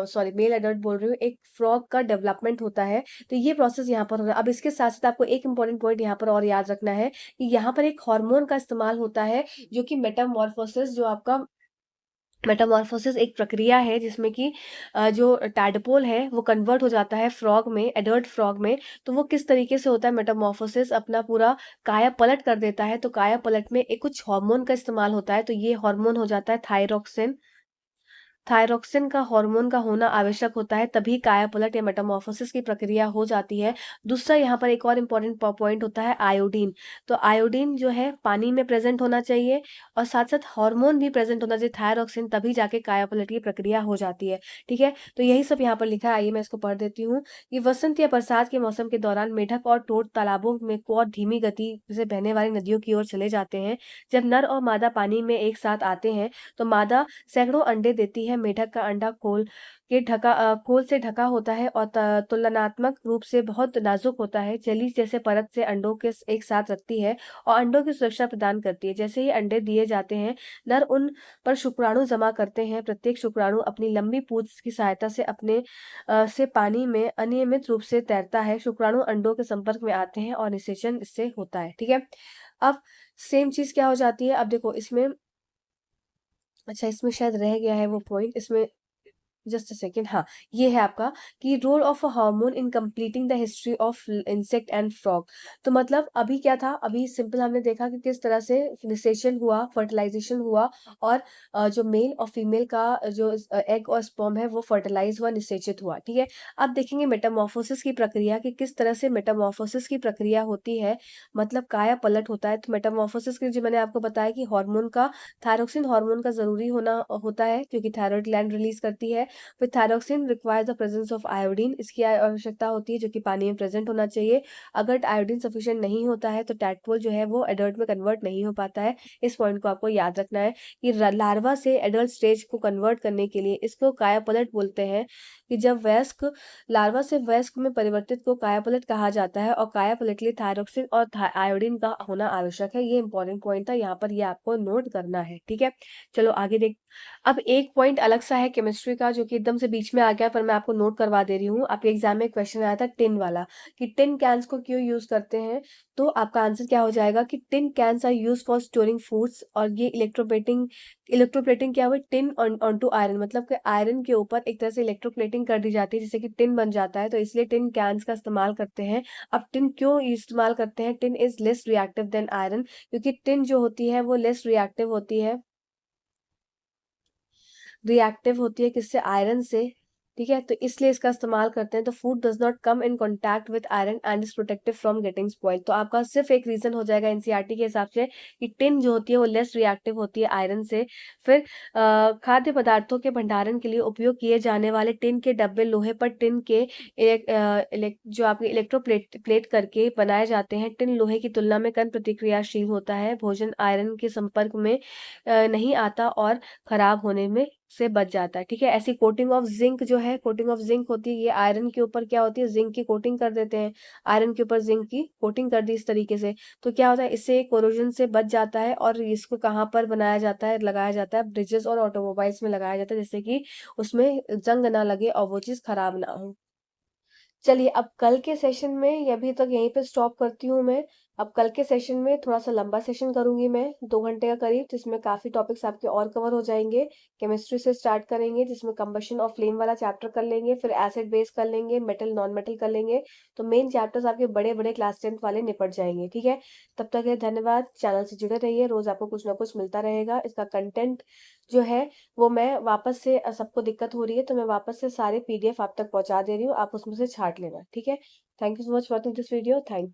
सॉरी मेल एडल्ट बोल रही हूँ, एक फ्रॉग का डेवलपमेंट होता है। तो ये प्रोसेस यहाँ पर हो रहा है। अब इसके साथ साथ आपको एक इंपॉर्टेंट पॉइंट यहाँ पर और याद रखना है कि यहाँ पर एक हार्मोन का इस्तेमाल होता है, जो कि मेटामॉर्फोसिस, जो आपका मेटामॉर्फोसिस एक प्रक्रिया है जिसमें कि जो टैडपोल है वो कन्वर्ट हो जाता है फ्रॉग में, एडल्ट फ्रॉग में। तो वो किस तरीके से होता है, मेटामॉर्फोसिस अपना पूरा काया पलट कर देता है। तो काया पलट में एक कुछ हार्मोन का इस्तेमाल होता है, तो ये हार्मोन हो जाता है थायरोक्सिन। थायरोक्सिन का हार्मोन का होना आवश्यक होता है, तभी कायापलट या मेटामॉर्फोसिस की प्रक्रिया हो जाती है। दूसरा यहाँ पर एक और इम्पोर्टेंट पॉइंट होता है आयोडीन। तो आयोडीन जो है पानी में प्रेजेंट होना चाहिए, और साथ साथ हार्मोन भी प्रेजेंट होना चाहिए थायरोक्सिन, तभी जाके कायापलट की प्रक्रिया हो जाती है। ठीक है, तो यही सब यहाँ पर लिखा है, आइए मैं इसको पढ़ देती हूँ। कि वसंत या बरसात के मौसम के दौरान मेढक और टोड तालाबों में को और धीमी गति से बहने वाली नदियों की ओर चले जाते हैं। जब नर और मादा पानी में एक साथ आते हैं तो मादा सैकड़ों अंडे देती है। मेढक का अंडा खोल से ढका होता है, और तुलनात्मक रूप से बहुत नाजुक होता है। जेली जैसे परत से अंडों के एक साथ रखती है और अंडों की सुरक्षा प्रदान करती है। जैसे ही अंडे दिए जाते हैं, नर उन पर शुक्राणु जमा करते हैं। प्रत्येक शुक्राणु अपनी लंबी पूंछ की सहायता से अपने से पानी में अनियमित रूप से तैरता है। शुक्राणु अंडों के संपर्क में आते हैं और निषेचन इससे होता है। ठीक है, अब सेम चीज क्या हो जाती है, अब देखो इसमें, अच्छा इसमें शायद रह गया है वो पॉइंट, इसमें जस्ट अ सेकेंड, हाँ ये है आपका कि role of a hormone in completing the history of insect and frog. तो मतलब अभी क्या था, अभी सिंपल हमने देखा कि किस तरह से निषेचन हुआ, फर्टिलाइजेशन हुआ, और जो मेल और फीमेल का जो एग और स्पर्म है वो फर्टिलाइज हुआ, निषेचित हुआ। ठीक है, अब देखेंगे मेटामॉर्फोसिस की प्रक्रिया कि किस तरह से मेटामॉर्फोसिस की प्रक्रिया होती है, मतलब काया पलट होता है। तो मेटामॉर्फोसिस के जो मैंने आपको बताया कि हार्मोन का, थायरोक्सिन हार्मोन का जरूरी होना होता है, क्योंकि थायराइड ग्लैंड रिलीज करती है। फिर thyroxine requires the presence of iodine, इसकी आवश्यकता होती है जो कि पानी में प्रेजेंट होना चाहिए। अगर आयोडीन सफिशिएंट नहीं होता है तो टैडपोल जो है वो एडल्ट में कन्वर्ट नहीं हो पाता है। इस पॉइंट को आपको याद रखना है कि लार्वा से एडल्ट स्टेज को कन्वर्ट करने के लिए इसको कायापलट बोलते हैं, कि जब वयस्क लार्वा से वयस्क में परिवर्तित को कायापलट कहा जाता है, और कायापलट के लिए थायरोक्सिन और आयोडीन का होना आवश्यक है। ये इंपॉर्टेंट पॉइंट था, यहाँ पर ये आपको नोट करना है, ठीक है। चलो आगे देख। अब एक पॉइंट अलग सा है केमिस्ट्री का जो कि एकदम से बीच में आ गया, पर मैं आपको नोट करवा दे रही हूँ। आपके एग्जाम में क्वेश्चन आया था टिन वाला, कि टिन कैंस को क्यों यूज करते हैं। तो आपका आंसर क्या हो जाएगा कि tin cans are use for storing foods, और ये इलेक्ट्रोप्लेटिंग क्या हुआ, टिन ऑन टू आयरन, मतलब कि आयरन के ऊपर एक तरह से इलेक्ट्रोप्लेटिंग कर दी जाती है जिससे कि टिन बन जाता है, तो इसलिए टिन कैंस का इस्तेमाल करते हैं। अब टिन क्यों इस्तेमाल करते हैं, tin is less reactive than iron, क्योंकि टिन जो होती है वो लेस रिएक्टिव होती है किससे, आयरन से, ठीक है। तो इसलिए इसका इस्तेमाल करते हैं। तो food does not come in contact with iron and is protective from getting spoil. तो आपका सिर्फ एक रीजन हो जाएगा एनसीईआरटी के हिसाब से कि टिन जो होती है वो लेस रिएक्टिव होती है आयरन से। फिर खाद्य पदार्थों के भंडारण के लिए उपयोग किए जाने वाले टिन के डब्बे लोहे पर टिन के जो आपके प्लेट करके बनाए जाते हैं। टिन लोहे की तुलना में कम प्रतिक्रियाशील होता है, भोजन आयरन के संपर्क में नहीं आता और खराब होने में से बच जाता है, ठीक है। ऐसी कोटिंग ऑफ जिंक जो है, कोटिंग ऑफ जिंक होती है, ये आयरन के ऊपर क्या होती है, जिंक की कोटिंग कर देते हैं। आयरन के ऊपर जिंक की कोटिंग कर दी इस तरीके से, तो क्या होता है, इससे कोरोजन से बच जाता है। और इसको कहाँ पर बनाया जाता है, लगाया जाता है ब्रिजेस और ऑटोमोबाइल्स में लगाया जाता है, जिससे कि उसमें जंग ना लगे और वो चीज खराब ना हो। चलिए अब कल के सेशन में, ये अभी तक यहीं पे स्टॉप करती हूँ मैं। अब कल के सेशन में थोड़ा सा लंबा सेशन करूंगी मैं, 2 घंटे का करीब, जिसमें काफी टॉपिक्स आपके और कवर हो जाएंगे। केमिस्ट्री से स्टार्ट करेंगे जिसमें कंबशन ऑफ फ्लेम वाला चैप्टर कर लेंगे, फिर एसिड बेस कर लेंगे, मेटल नॉन मेटल कर लेंगे। तो मेन चैप्टर्स आपके बड़े बड़े क्लास 10th वाले निपट जाएंगे, ठीक है। तब तक है धन्यवाद, चैनल से जुड़े रहिए, रोज आपको कुछ ना कुछ मिलता रहेगा। इसका कंटेंट जो है वो मैं वापस से, सबको दिक्कत हो रही है तो मैं वापस से सारे पीडीएफ आप तक पहुंचा दे रही हूँ, आप उसमें से छांट लेना, ठीक है। Thank you so much watching this video, thank